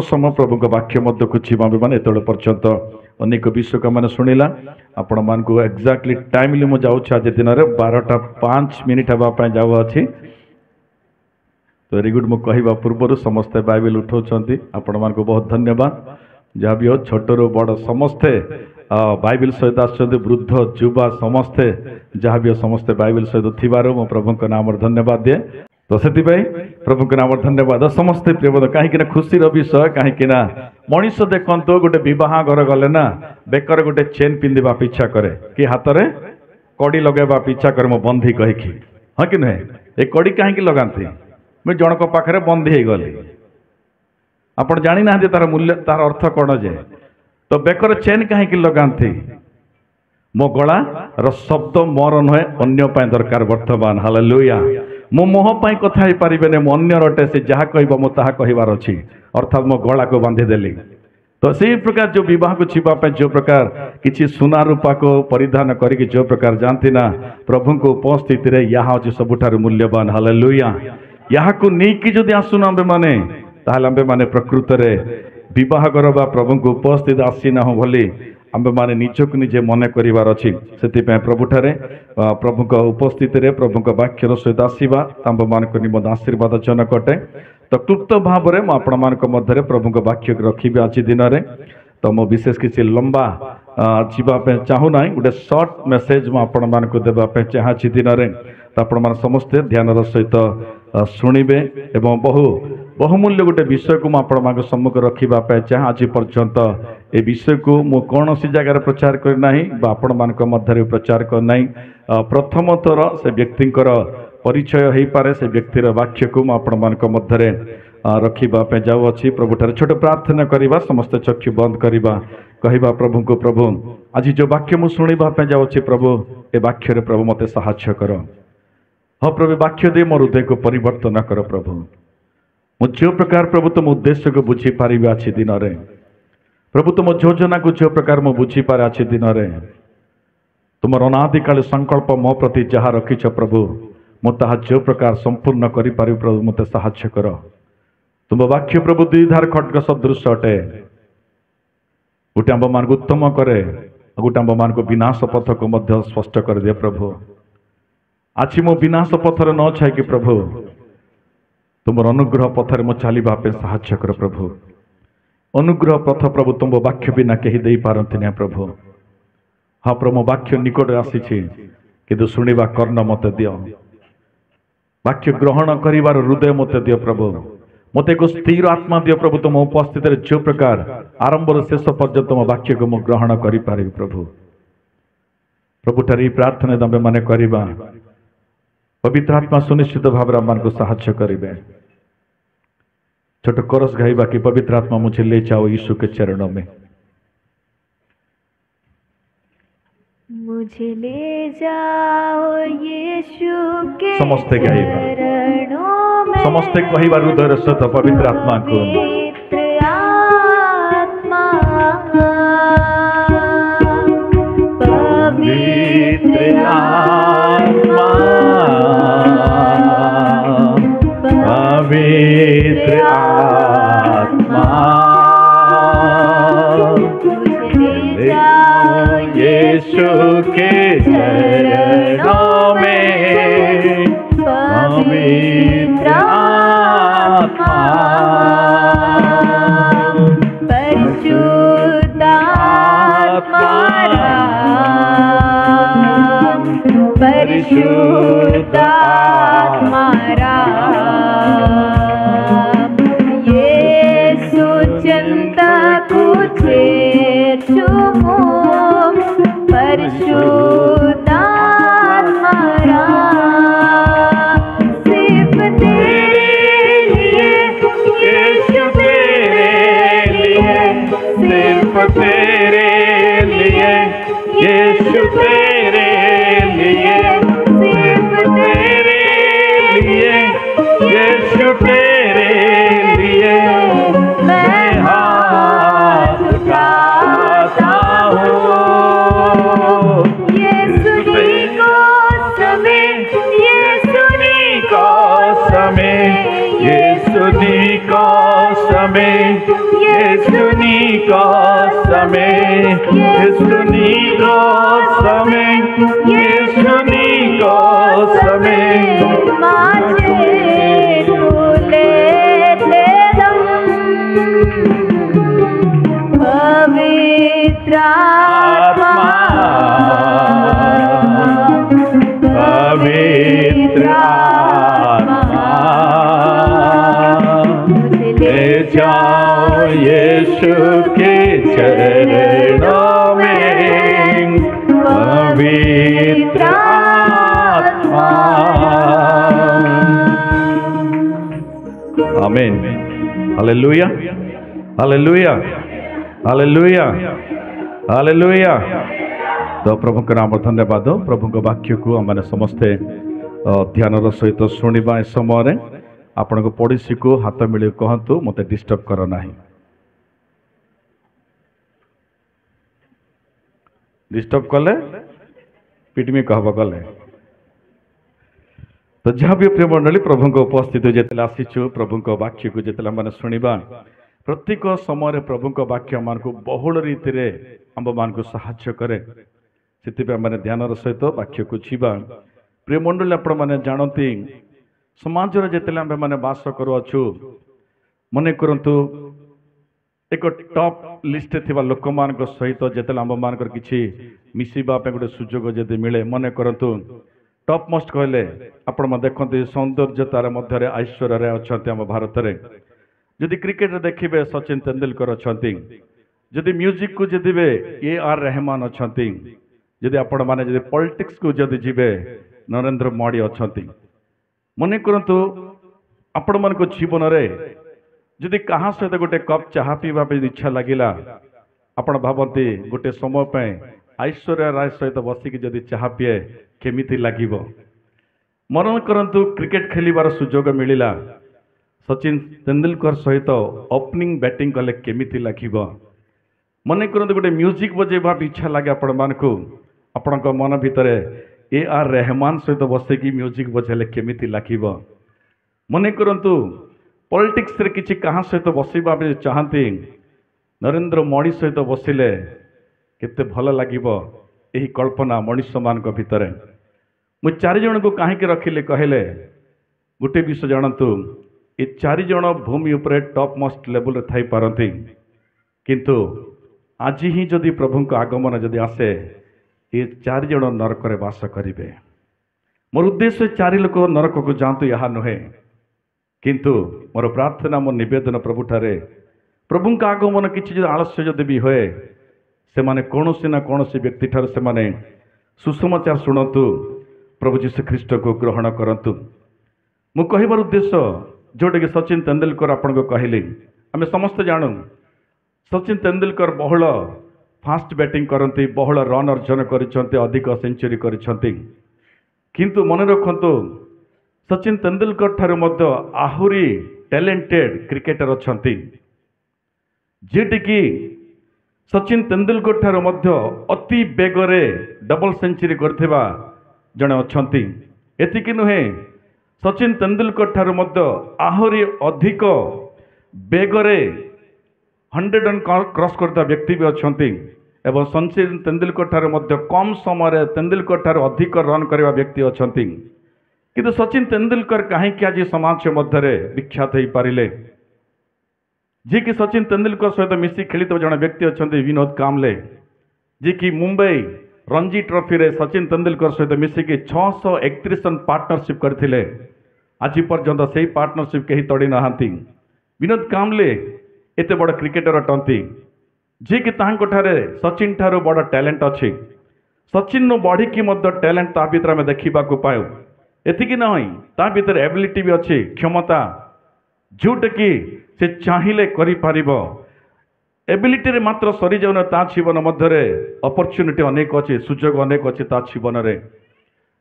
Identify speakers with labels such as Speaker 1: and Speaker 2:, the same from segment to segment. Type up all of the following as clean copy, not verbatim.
Speaker 1: समय प्रभु वाक्य मध्य को जीवा मैंने एत पर्यंत अनेक विषय का मैंने शुणिला आपण मान को एक्जाक्टली टाइमली मु जाऊँ आज दिन में 12:05 हाँवाई जाऊ अच्छी तो वेरी गुड। मु कहवा पूर्व समस्ते बाइबल उठाऊँच आपण मान को बहुत धन्यवाद। जहाँ भी हो छोट रू बड़ समस्ते बाइबल सहित आसुँच वृद्ध युवा समस्ते जहाँ भी हो समस्ते बाइबल सहित थिबारु मो प्रभु नाम धन्यवाद दिए। तो से प्रभु नाम धन्यवाद समस्ते प्रिय कहीं खुशी विषय कहीं मनीष देखो गोटे बह घर गले ना बेकर गोटे चेन पिंधा पिछा करे कि हाथ में कड़ी लगेगा पिछा करे मो बंधी कहीकि हाँ कि नुहे ये कड़ी कहीं लगाती मुझे जनक पाखे बंधी हो गली आपण जानी ना तार मूल्य तार अर्थ कौन जे तो बेकर चेन कहीं लगाती मो गला शब्द मोर नुहे अन्य दरकार वर्तमान हालेलुया मो मोह पाई कथा ही पारिबेने मो अन्य रटे से जहाँ कहब मो ताहा कहिबार अछि अर्थात मो गला को बांधी देली। तो से प्रकार जो विवाह को छिपा जो प्रकार किसी सुना रूपा को परिधान करके जो प्रकार जानती ना प्रभु को उपस्थिति रे यहाँ अच्छे सबुठार मूल्यवान हालेलुया। यहाँ को नहीं जदि आसुन आंबे माने ताहले आंबे माने प्रकृत रे विवाह कर प्रभु को उपस्थित आसीना हो भली आंबे माने निजक निजे मन करिवार अछि से प्रभु ठारे प्रभु को उपस्थिति रे प्रभु को वाक्यर सहित आसीबा आंबे मान को निमंत आशीर्वाद जनक अटे। तो क्लुप्त भाव में आपण मान मध्य प्रभु को वाक्य रखी आज दिन में तो मो विशेष किसी लंबा जावाई चाहू ना गोटे सर्ट मेसेज आपण मान को देवाई चाहे दिन में तो आपण मान समस्ते ध्यान सहित शुणिबे एवं बहुमूल्य गोटे विषय को आपण मान सम्मुख रखापी चाहे आज पर्यंत ए विषय को मु कौन सी जगार प्रचार करना आपण मान मध्य प्रचार करना प्रथम थर से व्यक्तिंकर परिचय हो पारे से व्यक्तिर वाक्य को आपण मान मध्य रखापी जाऊ अच्छी प्रभु ठारे छोट प्रार्थना करवा समस्त चक्षु बंद करवा कहवा प्रभु को प्रभु आज जो वाक्य मुझे शुणापी जाऊँगी प्रभु ए वाक्य प्रभु मत साहाय्य कर हाँ प्रभु वाक्य दे मोर हृदय को परिवर्तन कर प्रभु मु जो प्रकार प्रभु तुम उद्देश्य को बुझी पारि आज दिन में प्रभु तुम योजना को जो प्रकार मु बुझी पारे आज दिन में तुम अनादिकाल संकल्प मो प्रति जहाँ रखीच प्रभु मुझे जो प्रकार संपूर्ण करि प्रभु मत साहाय्य कर तुम वाक्य प्रभु द्विधार खड्ग सदृश अटे गोटे आंब मान को उत्तम करे गोटे आंब मान को विनाश पथ को मध्य स्पष्ट कर दे प्रभु आज मो विनाश पथर न छाई कि प्रभु तुम अनुग्रह पथर मो चलवा साहाय्य कर प्रभु अनुग्रह पथ प्रभु तुम वाक्य बिना कहीं दे पारती ना प्रभु हाँ प्रभु वाक्य निकट आसी कि शुणा कर्ण मत दियो वाक्य ग्रहण करिवार हृदय मत दियो प्रभु मत एक स्थिर आत्मा दियो प्रभु तुम उपस्थित जो प्रकार आरंभ शेष पर्यंत तुम वाक्य को मुझे ग्रहण करि प्रभु प्रभु ठारे प्रार्थना तबे माने करवा पवित्र आत्मा सुनिश्चित भाव मान को साहाय्य करेंगे छोट कोरस गाइबा कि पवित्र आत्मा मुझे ले जाओ यीशु के चरणों में
Speaker 2: मुझे ले जाओ यीशु के
Speaker 1: समस्ते
Speaker 2: चरणों में
Speaker 1: समस्ते कहवा हृदय सहित पवित्र आत्मा को
Speaker 2: पवित्र आत्मा
Speaker 1: पवित्र आत्मा ले जाओ यीशु के चरणों में पवित्र आत्मा
Speaker 2: परिशुद्ध आत्मा परिशुद्ध आत्मा यीशु चिंता कुछे चुमो परिशुद्ध आत्मा सिर्फ तेरे लिए यीशु तेरे लिए
Speaker 1: सिर्फ तेरे लिए यीशु तेरे लिए सिर्फ तेरे लिए यीशु तेरे लिए मैं हाथ उठाता हूँ
Speaker 2: यीशु को समय
Speaker 1: यीशु को समय येशुनी कसमे येशुनी कसमे येशुनी कसमे
Speaker 2: माझे तुले देदम पवित्र आत्मा
Speaker 1: पवित्र आत्मा ले जाओ यीशु के चरणों में पवित्र आत्मा। आमीन। Hallelujah hallelujah hallelujah hallelujah. तो प्रभु के नाम धन्यवाद। प्रभु के वाक्य को आम समस्ते ध्यान सहित शुणा ए समय आपण को पड़ोसी को हाथ मिले कहतु मत डिस्टर्ब कर ना। डिस्टर्ब कले पिटमी कहब गले। तो जहाँ भी प्रिय मंडली प्रभु को उपस्थित जिते आसीचु प्रभु को वाक्य को जिते मैंने शुणा प्रत्येक समय प्रभु को वाक्य मान को बहुल रीति आम मान को साहाय्य करे से मैंने ध्यान सहित वाक्य को छीबा। प्रिय मंडली आपण मैंने जानती समाज जिते आम मैंने बास करुचु मन करतु एक टॉप लिस्ट थी लोक मान सहित जिते आम मान कि मिसवा गोटे सुजोग जदि मिले मन करतु टॉप मोस्ट कहले आपण देखते सौंदर्यतार मध्य ऐश्वर्य अच्छा आम भारत में जदि क्रिकेट देखिए सचिन तेंदुलकर अच्छा जदि म्यूजिक को जदि AR रहमान अच्छा जदि आपण माने जदि पॉलिटिक्स को जदि जीवे नरेंद्र मोदी अच्छा मन करतु आपण मान जीवन रे जदि कहा सहित गोटे कप चाह पीवा इच्छा लगिला आपण भावती गोटे समय पे ऐश्वर्या राय सहित बसिकी जदि चाह पीए केमिति लागिबो। मन करतु क्रिकेट खेलिबार सुजोग मिलिला सचिन तेंदुलकर सहित ओपनिंग बैटिंग कले केमिति लागिबो। मन करतु गोटे म्यूजिक बजेबा इच्छा लगे आपण मानकु आपण मन भितर AR रहमान सहित बसिकी म्यूजिक बजेले केमिति लागिबो। मन करतु पॉलिटिक्स रे किछि कहा सहित बसिबा चाहती नरेंद्र मोदी सहित बसिले केते भल लागिबो। एही कल्पना मनुष्य मान भितर मु 4 जन को कहीं रखिले कहले गोटे विषय जानतु ये 4 जन भूमि उपरे टॉप मोस्ट लेवल रे थाई पारती किंतु आज ही जदि प्रभु को आगमन जदि आसे ये 4 जन नरक रे वास करिवे। मोर उद्देश्य 4 लोक नरक को जातु यह नुहे किंतु मोर प्रार्थना मोर निवेदन प्रभु ठारे प्रभु का आगमन किछि आलस्य जदि भी होए से माने कौनसी ना कौनसी व्यक्ति ठार से माने सुसमाचार शुणतु प्रभु जीशु ख्रीष्ट को ग्रहण करतु। मु कहबार उद्देश्य जोटे कि सचिन तेंदुलकर आपण को कहली आम समस्त जानू सचिन तेंदुलकर बहुल फास्ट बैटिंग करती बहुल रन अर्जन करछन्ते अधिक सेंचुरी करछन्ते किंतु मन रखंतु सचिन तेंदुलकर ठार मध्य आहुरी टैलेंटेड क्रिकेटर अछंती जेटी कि सचिन तेंदुलकर ठार मध्य अति बेगरे डबल सेंचुरी करथिबा जने अछंती। एतिकी नुहे सचिन तेंदुलकर ठार मध्य आहुरी अधिक बेगरे 100 रन क्रॉस करता व्यक्ति भी अछंती एवं सचिन तेंदुलकर ठार मध्य कम समय तेंदुलकर ठार अधिक रन करवा व्यक्ति अछंती किंतु सचिन तेंदुलकर कहीं आज समाज मध्य विख्यात हो पारिले जी कि सचिन तेंदुलकर सहित मिसी खेली जड़े व्यक्ति अच्छा विनोद कामले जी कि मुंबई रणजी ट्रॉफी रे सचिन तेंदुलकर सहित मिसिकी 631 रन पार्टनरशिप करथिले आज पर्यंत से पार्टनरशिप कहीं तड़ी नहांती। विनोद कामले एते बड़ क्रिकेटर अटंती जी कि ठारे सचिन ठारू बड़ टैलेंट अच्छी सचिन नु बढ़ी की टैलेंट ता भीतर आम देखा पाऊ एतिकी नहीं ता भीतर एबिलिटी भी अच्छी क्षमता जोटा कि से चाहिए करिपारिबो एबिलिटी रे मात्र सरी जाउन ता जीवन मध्य अपॉर्चुनिटी अनेक अच्छी सुजोग अनेक अच्छी ता जीवन रे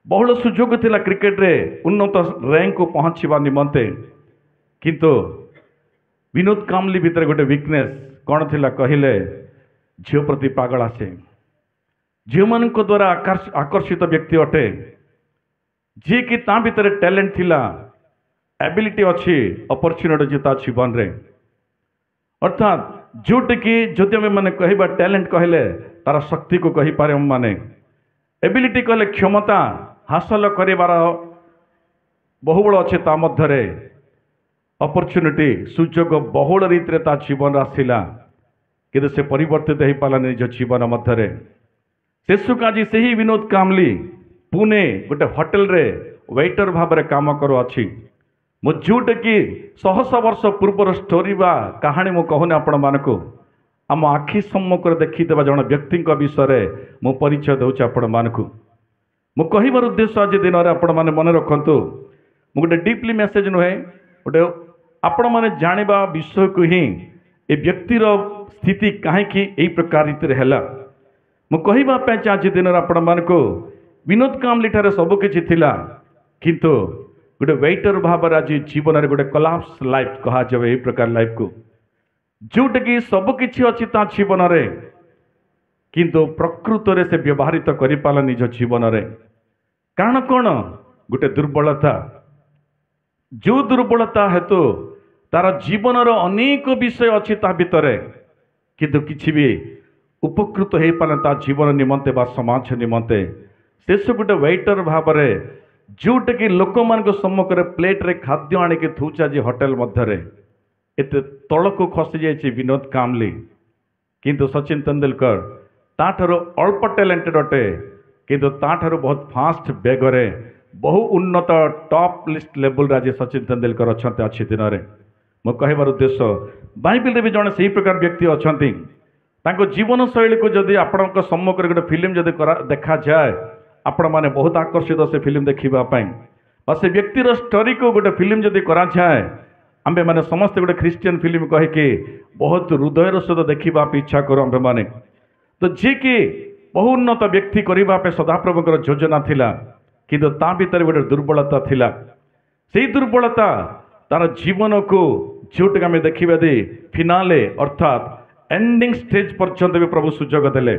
Speaker 1: बहुल सुजोग थिला क्रिकेट रे उन्नत रैंक को पहुंचवा निमंते किंतु विनोद कामली भीतर गोटे वीकनेस कौन थिला कहिले झील प्रति पागल आसे झील मान द्वारा आकर्षित व्यक्ति अटे जी कि ता भीतर टैलेंट थिला एबिलिटी अच्छी अपॉर्चुनिटी अच्छी ता जीवन रे अर्थात जोटिकी जदि आम मैंने कहवा टैलेंट कहले तार शक्ति को कहीपर माने एबिलिटी कहले क्षमता हासिल कर बहुबल अच्छे ता मध्य अपरच्युनिटी सुजोग बहुल रीति जीवन आसला कि से परिवर्तित हो पारा निज जीवन मध्य शेषक आज से ही विनोद कामली पुणे गोटे होटेल रे वेटर भाव में काम करुच्ची मु जोटि शह वर्ष पूर्वर स्टोरी बा कहानी मु कहूनी आपण मानक आम आखि सम्मुख देखीदेवा जन व्यक्ति विषय मु परिचय दूसरी आपण मानक मु कहबार उद्देश्य आज दिन में आपण मैंने मन रखु मु गोटे डीपली मेसेज नुहे गोटे आपण मैंने जाना विषय को ही ए व्यक्तिर स्थिति कहीं यही प्रकार रीति है मु कहवाई आज दिन में आपण मानक विनोद कामली ठारे सबकि किंतु गोटे वेटर भाव आज जीवन में गोटे कोलाप्स लाइफ कह यही प्रकार लाइफ को जोटा कि सबकि अच्छी जीवन में किंतु प्रकृत में से व्यवहारित कर पाला निज जीवन में कारण कौन गोटे दुर्बलता जो दुर्बलता हेतु तार जीवन अनेक विषय अच्छी भितर किंतु किसी भी उपकृत हो पारे जीवन निमंते बा समाज निमंते शेष गोटे वेटर भाव में जोटा कि लोक मान सम्मुख प्लेट रे खाद्य आणिक थूचा जी होटेल मध्य एत तल को खसी जाइए विनोद कामली किंतु सचिन तेंदुलकर ताठर अल्प टैलेंटेड अटे किंतु ताठर बहुत फास्ट बेगरे बहु उन्नत टॉप लिस्ट लेवल आज सचिन तेंदुलकर अच्छा अच्छी दिन में मो कहबार उद्देश्य बाइबल भी जड़े से प्रकार व्यक्ति अच्छा जीवन शैली को जदि आपण सम्मुख गोटे फिल्म जदि देखा जाए आपण मैंने बहुत आकर्षित से फिल्म देखा से व्यक्तिर स्टोरी को गोटे फिल्म जदि करा जाए आम्भे मैंने समस्त गोटे ख्रीस्टियन फिल्म कहीकि बहुत हृदयर सहित देखा इच्छा करूँ आम्भे मैंने तो जी कि बहु उन्नत व्यक्ति करने सदाप्रभुଙ୍କର योजना थिला किंतु ता भीतर गोटे दुर्बलता थिला से दुर्बलता तार जीवन को जोटा आम देखा दे फिनाले अर्थात एंडिंग स्टेज पर्यंत भी प्रभु सुजोग देले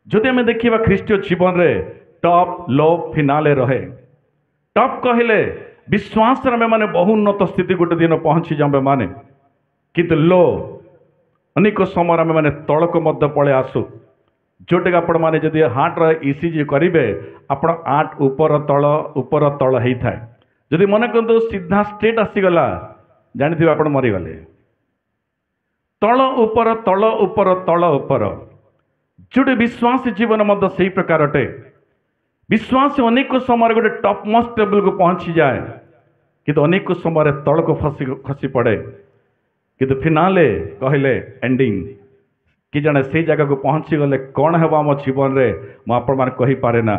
Speaker 1: जदि आम देखा ख्रीस्टीय जीवन रे टॉप लो फिनाले रहे टॉप कहले विश्वास मैंने बहु उन्नत स्थिति गोटे दिन पहुंची जाए माने किंतु लो अनेक समय आम मैंने तल को मध्य पड़े आसू जोटा आपण मैंने जदि हार्टर ईसीजी करेंगे आपण आठ ऊपर तल होता है जदि मन कहते सीधा स्ट्रेट आसीगला जानी आप मरीगले तल ऊपर तल ऊपर तल ऊपर जोटे विश्वास जीवन मध्य से प्रकार अटे विश्वास अनेक समय गोटे टॉप मोस्ट लेवल को पहुंची जाए किंतु अनेक समय तल को खसी पड़े किंतु फिनाले कहले एंडिंग कि जाने से जगह को पहुंची गले कौन है आम जीवन में मुझे कहीपे ना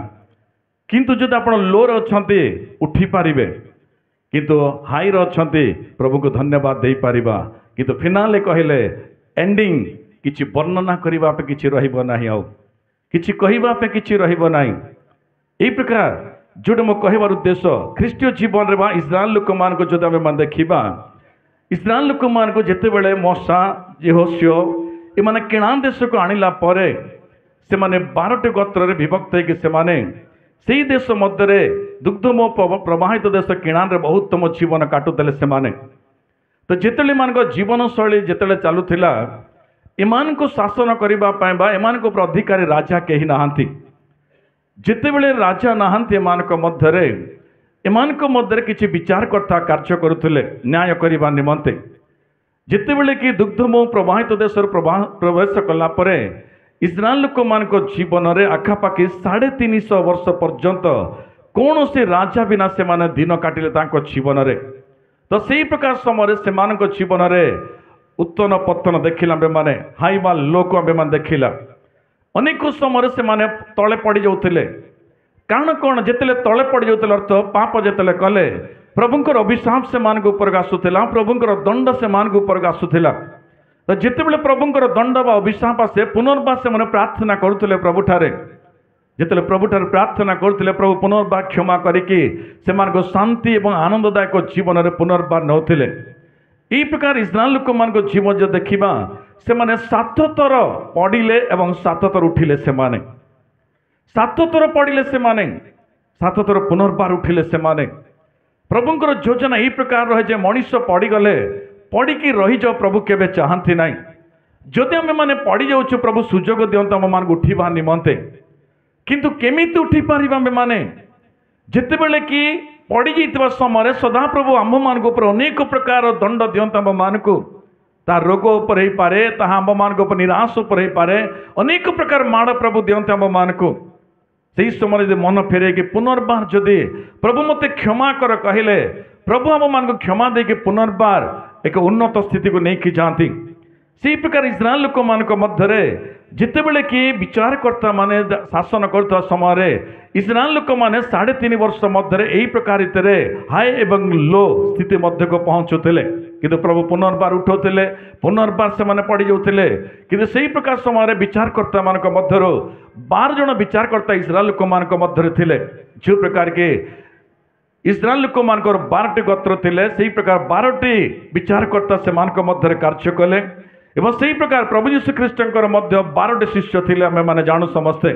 Speaker 1: किंतु जब आप लोर अच्छा उठी पारे किंतु हाई अच्छा प्रभु को धन्यवाद दे पारिबा किंतु फिनाले कहले एंडिंग किछि वर्णना करबा पे किछि रहिबो नाही आउ किछि कहबा पे किछि रहिबो नाही एही प्रकार जोटे मो कहबार उद्देश्य ख्रीस्टीय जीवन रे बा इस्राएल लोक मान को जदि आमे देखिबा इस्राएल लोक मान को जेते बेले मोसा यहोशू ए माने केनान देश को आनिला परे से माने 12 गोत्र रे विभक्त है कि से माने सेही देश मध्य दुग्धमो प्रवाहित देश केनान रे बहुत तम जीवन काटुतले से माने तो जितेले मान जीवन शैली जिते चलुला एमान को शासन करने बा एमान को अधिकारी राजा कहीं नहांती जिते बड़े राजा नहांती एमान को मध्य एमान को मध्य किसी विचारकर्ता कार्य करुले न्याय करने निमंते जिते बड़े कि दुग्धमो प्रवाहित देश प्रवेश कलापर इस्राएल लोक मान जीवन में आखापाखि 350 वर्ष पर्यंत कौन से राजा बिना से माने दिन काटिले जीवन में तो से प्रकार समय से जीवन में उत्तन पतन देखिला माने हाई बा लो को आम देखिला अनेक समय से माने तले पड़ जाते कारण कौन जिते तले पड़ जाते अर्थ पाप जिते कले प्रभुंकर अभिशाप से मान ऊपर आसूला प्रभुंकर दंड से मान ऊपर आसूला तो जिते बड़े प्रभुंकर दंड बा अभिशाप आसे पुनर्बार से मैंने प्रार्थना करुले प्रभु ठारे जिते प्रभु ठारे प्रार्थना करुले प्रभु पुनर्बार क्षमा करके शांति और आनंददायक जीवन में पुनर्बार नौले यही प्रकार इस्राएल लोक मान जीवन जो देखा से माने 7 थर पड़िले एवं 7 थर उठिले से माने 7 थर पड़िले से माने 7 थर पुनर्बार उठिले से माने प्रभुंकर योजना यही प्रकार रहे जे मनुष्य पड़गले पड़िकी रही जाओ प्रभु केबे चाहती ना जदि आम मैंने पड़ जाऊँ प्रभु सुजोग दिंतु आम मान उठा निमंते किंतु केमिति उठी पारिबा आमे माने जितेबेले कि पड़ जाइतिबा समय सदाप्रभु आम मान अनेक प्रकार दंड दिंतु आम मान को ता रोग उपर हो पारे ताहा आम मान निराश उपर हो पारे अनेक प्रकार माड़ प्रभु दिंतु आम मान को से समय जो मन फेरे कि पुनर्बार जदि प्रभु मते क्षमा कर कहले प्रभु आम मान क्षमा दे पुनर्बार एक उन्नत स्थिति को लेकिन जाती से प्रकार इस्राएल लोक मान मध्य जितेबेले कि विचारकर्ता माने शासन करता समय इस्राएल लोक माने 3.5 वर्ष मध्य यही प्रकार हाई एवं लो स्थिति मध्य को पहुँचुले किंतु प्रभु पुनर्बार उठाउले पुनर्बार से माने पड़ जाउले किंतु से प्रकार समय विचारकर्ता मान मध्य 12 जन विचारकर्ता इस्राएल लोक मान मध्य थिले जो प्रकार के इस्राएल लोक मान 12टी गोत्र थिले से प्रकार 12टी विचारकर्ता से मान मध्य कार्य कले एवं से प्रकार प्रभु यीशु ख्रीष्टर मध्य 12टी शिष्य थिले आमे माने जानु समस्ते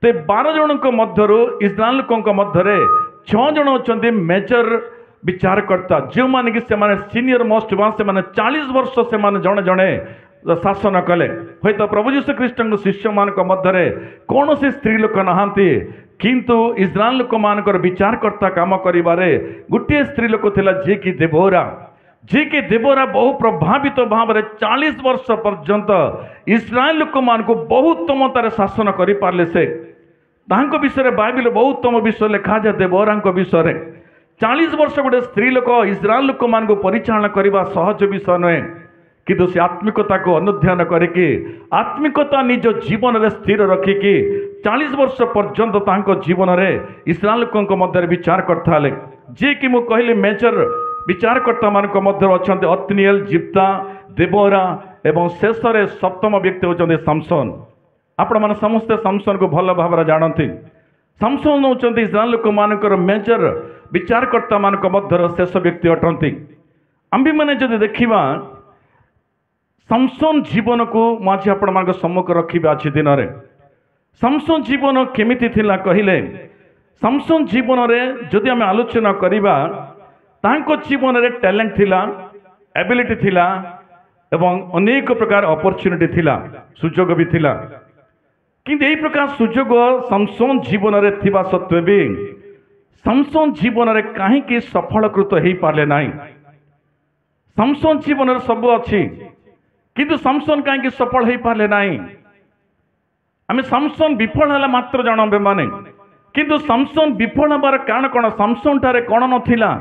Speaker 1: तो 12 जन मध्य इस्राएल लोक मध्य 6 जन होचंती मेजर विचारकर्ता जो माने कि से माने सीनियर मोस्ट से माने 40 वर्ष से माने जड़े जड़े शासन कले हूँ तो प्रभु यीशु ख्रीष्टर शिष्य मान मध्य कौन से स्त्री लोक नहांती किंतु इस्राएल लोक मान विचारकर्ता काम करिबारे गोटे स्त्री लोक थिला जे कि देबोरा जी के देवरा बहु प्रभावित भाव में 40 वर्ष पर्यंत इस्राएल लोक मान को बहुत उत्तमतार शासन कर पारे से विषय बाइबल बहुत उत्तम विषय लिखा जाए देवरा विषय 40 वर्ष गोटे स्त्री लोक इस्राएल लोक मान को परिचालना करने सहज विषय नुहे किंतु से आत्मिकता को अनुध्यान करके आत्मिकता निज जीवन में स्थिर रखिकी 40 वर्ष पर्यंत जीवन में इस्राएल लोक मध्य विचार करते जी कि मुझे कहली मेजर विचारकर्ता मान मध्य अच्छा अत्निएल जिप्ता देबोरा एवं शेष सप्तम व्यक्ति होती सामसन आपण मैंने समस्ते सामसन को भल भाव जानती सामसन होती इस्राएल लोक मान मेजर विचारकर्ता मान मध्य शेष व्यक्ति अटंती आम्भे मैंने जब देखा सामसन जीवन को मुझे आपण मान सम्मुख रखी आज दिन में सामसन जीवन केमिति थिला कहले सामसन जीवन में जदि आम आलोचना करवा तांको जीवन में टैलेंट थिला एबिलिटी थिला एवं अनेक प्रकार अपॉर्चुनिटी थिला सुजोग भी थिला किंतु यही प्रकार सुजोग सामसन जीवन में थिबा सत्वे भी सामसन जीवन में कहीं सफलकृत हो पारे ना सामसन जीवन में सब अच्छी किंतु सामसन कहीं सफल हो पारे ना आम सामसन विफल है मात्र जानबे माने किंतु सामसन विफल हबार कारण कौन सामसन ठारे कौन नथिला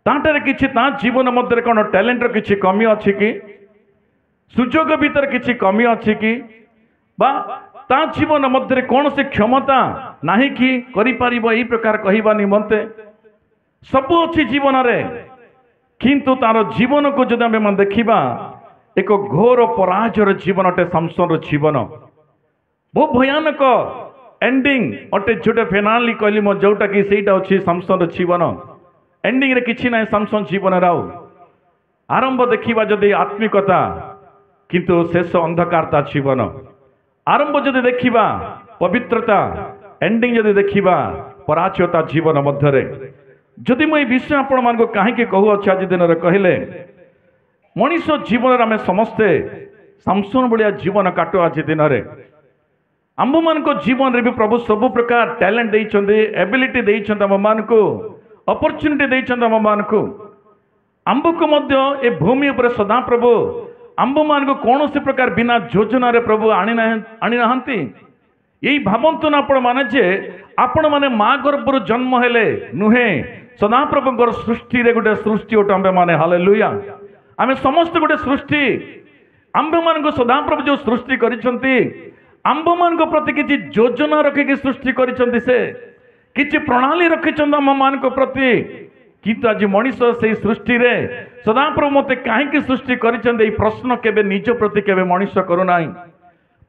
Speaker 1: तांटारे किछि ता जीवन मध्य कौन टैलेंट किछि कमी अच्छी कि सुजोग भीतर किछि कमी अच्छी कि बा ता जीवन मध्य कौन से क्षमता नहीं कि करि परिबो एही प्रकार कहबा निमंते सब अच्छी जीवन रे किंतु तार जीवन को जदि आमे देखिबा एक घोर पराजय जीवन अटे सामसन जीवन बहुत भयानक एंडिंग अटे जोटे फेनाली कहली मो जोटा कि सेटा अछि सामसन जीवन एंडिंग रे किछि ना सामसन जीवन राव आरंभ देखिबा जदि आत्मिकता किंतु शेष अंधकारता जीवन आरंभ जदि देखिबा पवित्रता एंडिंग जदि देखिबा पराजयता जीवन मध्य जदि मुझे विषय आपण मान को कहीं कहू अच्छे आज दिन में कहले मनीष जीवन आम समस्ते सामसन भाया जीवन काटु आज दिन में आम मान जीवन रे भी प्रभु सब प्रकार टैलेंट देइछन्ते एबिलिटी देइछन्ते आम मान को अपॉर्चुनिटी देइछन्ते आम मान को आंब को मध्य ए भूमि पर सदा प्रभु आंब मान को कौन से प्रकार बिना योजना रे प्रभु आनी नहांती यही भावतु ना आपण माने जे आपण माने माँ गर्भर जन्म हेले नुहे सदा प्रभुଙ୍କର सृष्टि रे गोटे सृष्टि ओट आंबे माने हालेलुया आमे समस्त गोटे सृष्टि आंबे मान को सदा प्रभु जो सृष्टि करिसंती आंब मान को प्रति किछि योजना रखिकी सृष्टि करिसंती से किछि प्रणाली रखिसंत आम मान को प्रति किंतु आज मनीष से सृष्टि रे सदा प्रभु मते कहीं सृष्टि करिसंती प्रश्न केबे निज प्रति केबे मनीष करूना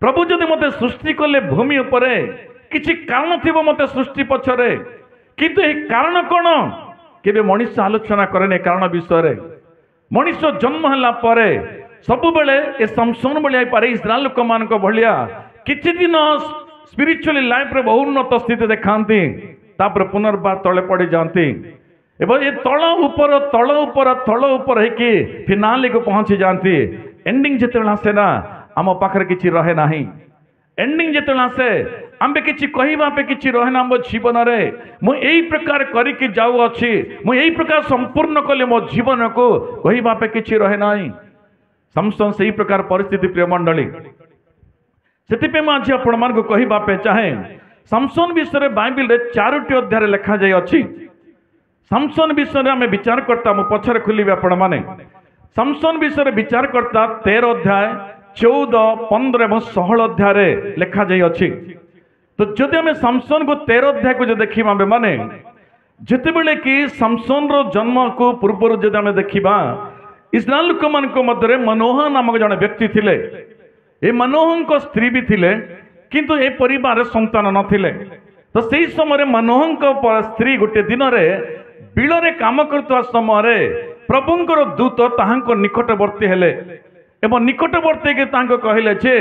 Speaker 1: प्रभु जदि मते सृष्टि कले भूमि उपरे किछि कारण थिबो मते सृष्टि पछरे किंतु ए कारण कोन केबे मनीष आलोचना करे कारण विषय रे मनीष जन्म हला परे सब बेले ए सामसन भलिया पारे इस्राएल लोक मान को भलिया किछि दिन स्पिरिचुअली लाइफ रे बहुत उन्नत स्थिति देखांती तापर पुनर्बार तले पड़ी जाती एवं ये तल ऊपर है कि फिनाले को पहुंची जाती एंडिंग जिते आसे ना आम पाखे किसी रहे ना एंडिंग जिते आसे आम किसी कहवापे किसी रहे ना मो जीवन में मुझे प्रकार करके जाऊँगी मुझे प्रकार संपूर्ण कले मो जीवन को कहवापे किसी रहे ना समसन से प्रकार परिस्थिति प्रिय मंडली से आज आपण को कहवापे चाहे समसन विषय बाइबल रे 4टी अध्याय लिखा जाय अछि समसन विषय आम विचार करता मु पछरे खुलिबे आपण माने समसन विषय विचार करता 13 अध्याय 14, 15 और 16 अध्याय लिखा जाय अछि। तो जदि आम समसन को 13 अध्याय को जो देखिबा माने जिते बेले कि समसन रो जन्म को पूर्व जदि आम देखिबा इस्राएल लोक मान मध्य मनोह नामक जड़े व्यक्ति थिले ए मनोह स्त्री भी थिले किंतु ए परिवार संतान नथिले। तो सही समय मनोह स्त्री गोटे दिन में बिलरे काम करता समय प्रभुंकर दूत ताहांको निकटवर्ती हेले एवं निकटवर्ती के तांको कहले जे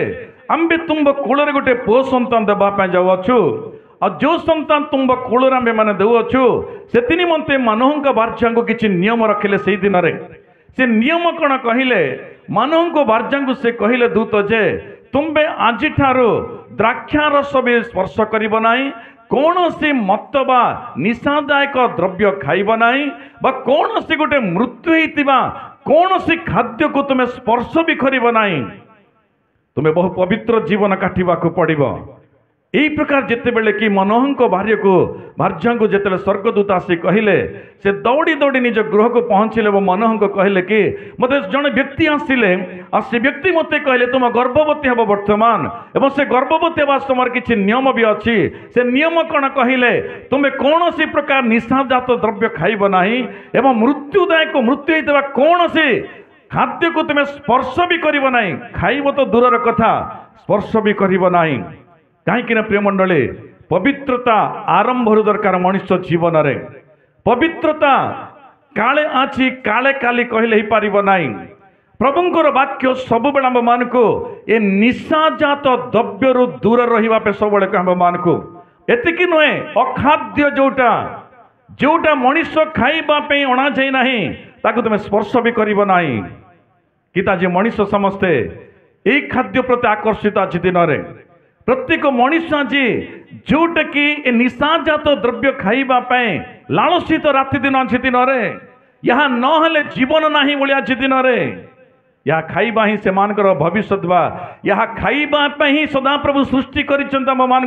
Speaker 1: आम्बे तुम कूल गोटे पुओ संतान देवाई जाऊँ और जो संतान तुम कूल आम मैंने देउछु से निमंते मनोह बार्जा को किसी नियम रखिले से दिन में से नियम कौन कहले मनोह को बार्जा को से कहले दूत जे तुम्बे आज द्राक्षारस भी स्पर्श करिब नाही कौन सी मत बा निशादायक द्रव्य खाइब नाही बा कौन सी गोटे मृत्यु होइतिबा कौन सी खाद्य को तुम्हें स्पर्श भी करिब नाही तुम्हें बहु पवित्र जीवन काटिबा को पड़िबो। यही प्रकार जिते बेले कि मनोह को भार्य को भार्या को जिते स्वर्गदूत आसी कहले से दौड़ी दौड़ी निज गृह को पहुंचले वो मनोह को कहले कि मत जड़े व्यक्ति आसिले और से व्यक्ति मत कहले तुम गर्भवती हम वर्तमान एवं से गर्भवती हवा तुम किसी नियम भी अच्छी से नियम कौन कहले तुम्हें कौन सी प्रकार निशाजात द्रव्य खाइब नाही एवं मृत्युदायक मृत्यु होता कौन सी खाद्य को तुम्हें स्पर्श भी करिब नाही खाइब तो दूर कथा स्पर्श भी करिब नाही कहीं प्रिय मंडली पवित्रता आरंभ दरकार मनुष्य जीवन में पवित्रता काले आछि काले काली कहले ही पारिब नाही प्रभुंकर वाक्य सब बेला आम मान को ये निशाजात द्रव्य रु दूर रहिबा पे सब बेले आम मान को एतिकी नुहे अखाद्य जोटा जोटा मनुष्य खाइबा पे अणा जाई नाही ताकू तुम स्पर्श भी करिब नाही कि आज मनुष्य समस्ते यही खाद्य प्रति आकर्षित आज दिन में प्रत्येक मनुष्य आज जोटा कि निशाजात द्रव्य खाइबापी लालसित राति दिन आज दिन में यहाँ नहले जीवन ना भाई आज दिन में यह खाइबा ही से मानकर भविष्य बा यह खाइबापी ही सदा प्रभु सृष्टि कर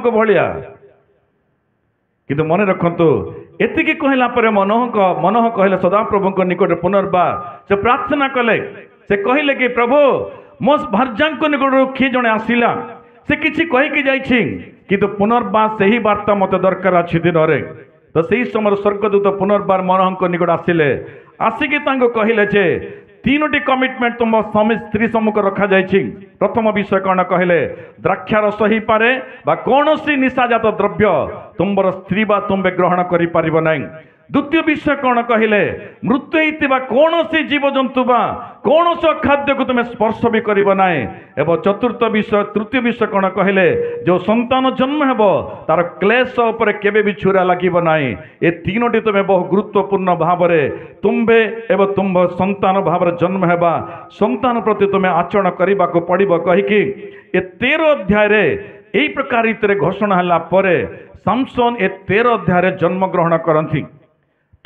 Speaker 1: भाया किंतु मन रखु एतिकी कहला पर मनोह कहले सदा प्रभु निकट पुनर्बार से प्रार्थना कले से कहले कि प्रभु मो भार्जा निकट किए जड़े आसला से किसी कहीकि जाइछि किंतु पुनर्बार से ही वार्ता मत दरकार अच्छी दिन में तो सही समय स्वर्गदूत पुनर्बार मनोह निकट आसिले आसिकी कहले जे 3टी कमिटमेंट तुम स्वामी स्त्री सम्मुख रखा जाइछि। प्रथम विषय कौन कहले द्राक्षारस ही पारे बा कौन सी निशाजात द्रव्य तुम्बर स्त्री बा तुम्बे ग्रहण करि पारिब नाही। द्वितीय विषय कौन कहले मृत्यु होइतिबा कौन सी जीवजंतु बा कौन सी खाद्य को तुम्हें स्पर्श भी करिब नाही। एवं चतुर्थ विषय तृतीय विषय कौन कहले जो संतान जन्म हेबो तार क्लेश उपर केबे भी छुरा लागिब नाही। ए 3टी तुम्हें बहु गुरुत्वपूर्ण भाव तुम्बे एवं तुम्ब संतान भाव जन्म हेबा संतान प्रति तुम्हें आचरण करने को पड़िब कहीकि ए 13 अध्याय यही प्रकार रीति घोषणा होला परे समसन ए 13 अध्याय जन्म ग्रहण करती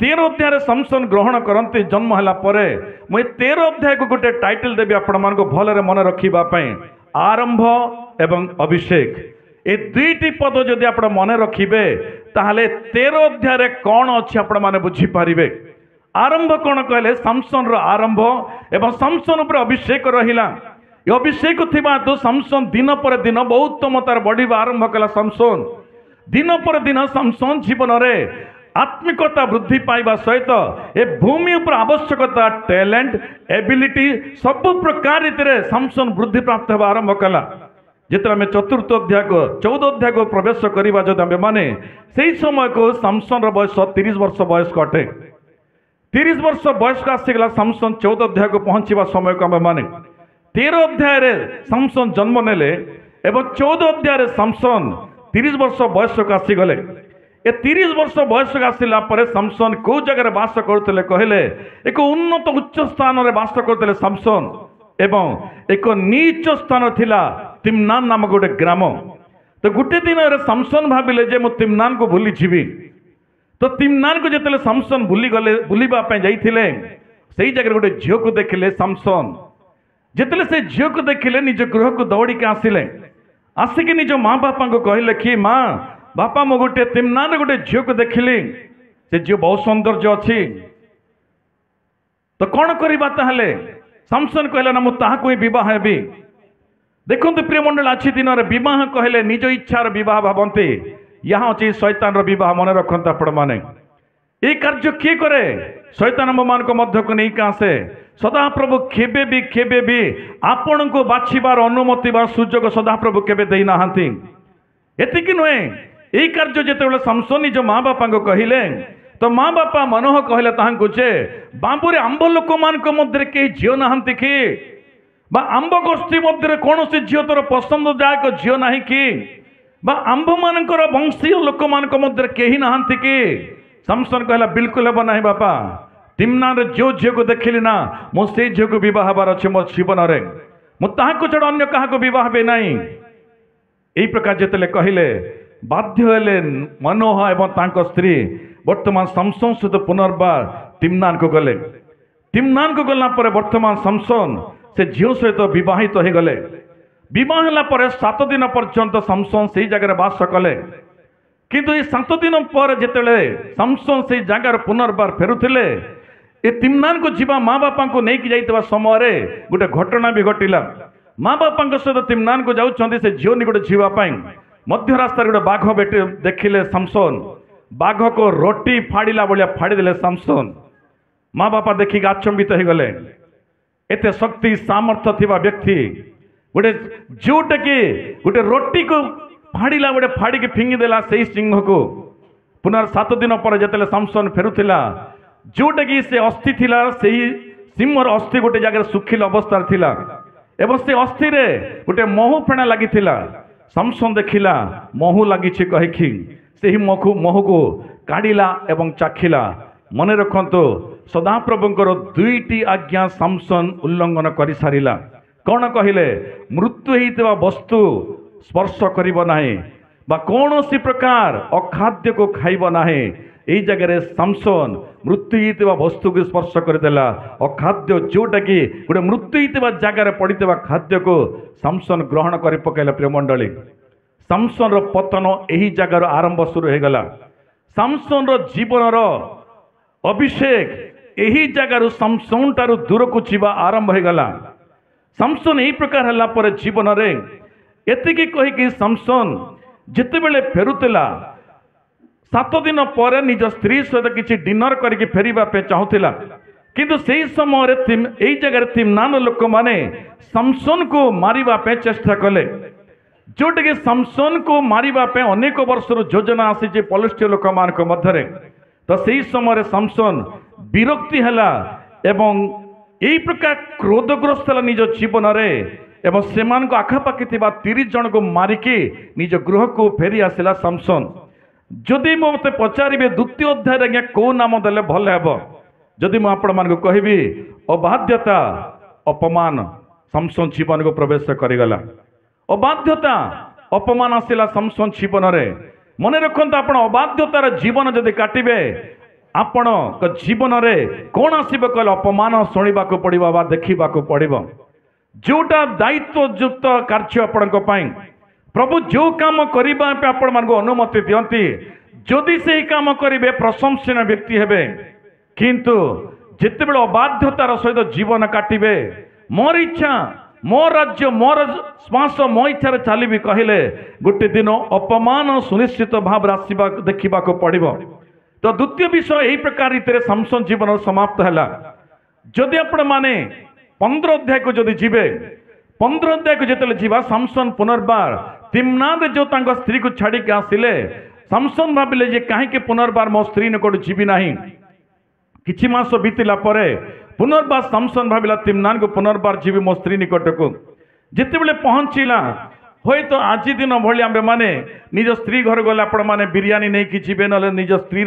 Speaker 1: 13 अध्याय समसन ग्रहण करते जन्म होला परे मुझे 13 अध्याय को गोटे टाइटल देवी आपण मान को भलरे मन रखिबा पई आरंभ एवं अभिषेक ए 2टी पद जदि आपण मन रखिबे ताहले 13 अध्याय कौन अच्छी आपण माने बुझी पारिबे। आरंभ कौन कहले समसन रो आरंभ एवं समसन उपर अभिषेक रहिला ये अभिषेक थिबा तो समसन दिन पर दिन बहुत तार बढ़िबा आरंभ कला समसन दिन पर दिन समसन जीवन में आत्मिकता वृद्धि पाइबा सहित ए भूमि उपर आवश्यकता टैलेंट एबिलिटी सब प्रकार रीति समसन वृद्धि प्राप्त होगा आरंभ कला। जिते आम 4th अध्याय को 14 अध्याय को प्रवेश करवा जब आम माने से समय को समसन बयस 30 वर्ष बयस्क अटे 30 वर्ष बयस्क आसीगला समसन 14 अध्याय को पहुंचवा समय को आम माने 13 अध्याय समसन जन्म नेले एवं 14 अध्याय समसन 30 वर्ष बयस्क आसीगले। ए 30 वर्ष बयस आसला समसन कौ जगह बास करते कहले एक उन्नत उच्च स्थान में बास करते समसन एवं एक नीच स्थान थिला तिम्नान नामक गोटे ग्राम। तो गोटे दिन सामसन भाविले जे मु तिम्नान को भूली जीवी। तो तिम्नान को जिते सामसन भूली गले बुलिबा पे जाइथिले सेही जगह गोटे झील को देखिले सामसन। जिते से झील को देखिले निज गृह को दौड़ी के आसिले, आसिक निज माँ बापा को कहले कि माँ बापा मु गोटे तिम्नान गोटे झील को देखिली, से झील बहुत सौंदर्य अच्छी, तो कौन करवा ताहले? सामसन कहला ना मु ताहाको ही विवाह हेबी। देखो प्रिय मंडल आज दिन विवाह कहले निज इच्छार विवाह भावती, यहाँ अच्छी शैतान विवाह मन रखते आपण मैंने। ये कार्य किए करे? शैतान मान मध्य को नहीं आसे। सदाप्रभु केबे भी आपण को बाछिबार अनुमति बा सुजोग सदाप्रभु केबे देई नाहांती। एतिक नुहे यही कार्य जिते सामसन निज माँ बापा को कहले, तो माँ बापा मनोह कहले ताहांकु जे बाबूरे आंब लोक मान मध्य कई झील नाहांती कि बा आंब गोष्ठी मध्य कौन से झील तोर पसंददायक झील ना कि बा आंब मानकर वंशीय लोक मान मध्य कहीं नहांती कि? सामसन कहला बिल्कुल हेब ना बापा, तिम्नान जो झील को देखिली ना मो से झील को बह हबार अच्छे मो जीवन में मुझे छड़ा अन्य क्या बह हे ना। यही प्रकार जिते कहले बाध्य हेले मनोह एवं तांको स्त्री वर्तमान सामसन सहित पुनर्बार तिम्नान को गले। तिम्नान को गला पर वर्तमान सामसन से झील सहित विवाहित हो गले। विवाह होला पर 7 दिन पर्यंत सामसन से जगह बास कले। किंतु ये 7 दिन पर जिते सामसन से जगार पुनर्बार फेरुथिले, ये तिम्नान को जीवा माँ बापा को नहीं जाइतबा समय गोटे घटना भी घटिला। माँ बापा सहित तिम्नान को जाउछंती से झील निकट जीवा पाई मध्य रास्ता गोटे बाघ बेटे देखिले सामसन। बाघ को रोटी फाड़िला भाया फाड़ीदे सामसन। माँ बापा देखिक आचंबित हो गले। एते शक्ति सामर्थ्य थिबा व्यक्ति गोटे जोटा कि गोटे रोटी को फाड़िला गोटे फाड़ी फिंगिदेला से सिंह को। पुनः 7 दिन पर जिते सामसन फेरुथिला, जोटा कि से अस्थि थिला से सिंहर अस्थि गोटे जगह सुखिला अवस्था थिला एवं से अस्थि रे गोटे महू फेणा लगी। सामसन देखिला महू लगी कहीकि से ही महू को काढ़िला एवं चाखिला। मन रखंतु सदाप्रभुंकर 2टी आज्ञा सामसन उल्लंघन कर सारिला। कौन कहले? मृत्यु होता वस्तु स्पर्श करिब नाही बा कौन सी प्रकार अखाद्य को खाइब नाही। यही जगह सामसन मृत्यु होता वस्तु को स्पर्श करदेला। अखाद्य जोटा कि गोटे मृत्यु होता जगार पड़ता खाद्य को सामसन ग्रहण कर पकैला। प्रिय मंडली सामसन पतन यही जगार आरंभ शुरू हो गला। सामसन जीवन अभिषेक यही जगार सामसन ठारू दूर को जीवा आरंभ हो गला। सामसन यही प्रकार हला पर जीवन रे एतिकी कहीकि सामसन जिते बेले फेरुतिला 7 दिन पर निज स्त्री सहित किसी डिनर करके फेरिबा पे चाहूला, किंतु से समय यही जगह तिम्नान लोक माने सामसन को मारिबा पे चेष्टा कले। जोटा कि सामसन को मारिबा पे अनेक वर्ष योजना आसी पलिष्ठीय लोक मान मध्य। तो सही समय सामसन विरक्ति हैला एवं यही प्रकार क्रोधग्रस्त है निज जीवन में से आखापाखि 30 जन को मारिकी निज गृह को फेरी आसला सामसन। जदि मत पचारे द्वितीय अध्याय कौ नाम देले भल हे? जदि मुझे कहबी अबाध्यता अपमान सामसन जीवन को प्रवेश करिगला। अबाध्यता अपमान आसला सामसन जीवन में। मन रखते आप अबाध्यतार जीवन जदि काटिबे आपण जीवन में कौन आसब कहले अपमान शुणा पड़ो बा देखा पड़ो। जोटा दायित्वयुक्त कार्य आपण प्रभु जो काम करने आपण मान अनुमति दियंती जदि से काम करेंगे प्रशंसनीय व्यक्ति हेबे, किंतु जिते बड़े अबाध्यतार सहित जीवन काटिबे मोर इच्छा मो राज्य मोर श्वास मो इच्छा चलिबी कहले गोटे दिन अपमान सुनिश्चित भाव आसवा देखा पड़ो। तो द्वितीय विषय यही प्रकार रीति सामसन जीवन समाप्त है। जदि आपण माने 15 अध्याय को जदि जीवे 15 अध्याय को जिते जीवा सामसन पुनर्बार तिम्नान जो स्त्री को छाड़ी के आसिले सामसन भाविले जे कहीं पुनर्बार मो स्त्री निकट जीवी ना। किछि मास बीतला परे पुनर्बार सामसन भाविला तिम्नान को पुनर्बार जीवी मो स्त्री निकट को। जिते बेले पहुंचला हय तो आज दिन भाई आम मैंने निज स्त्री घर गले आपण मैंने बिरियानी नहीं कि जीवे ना निज स्त्री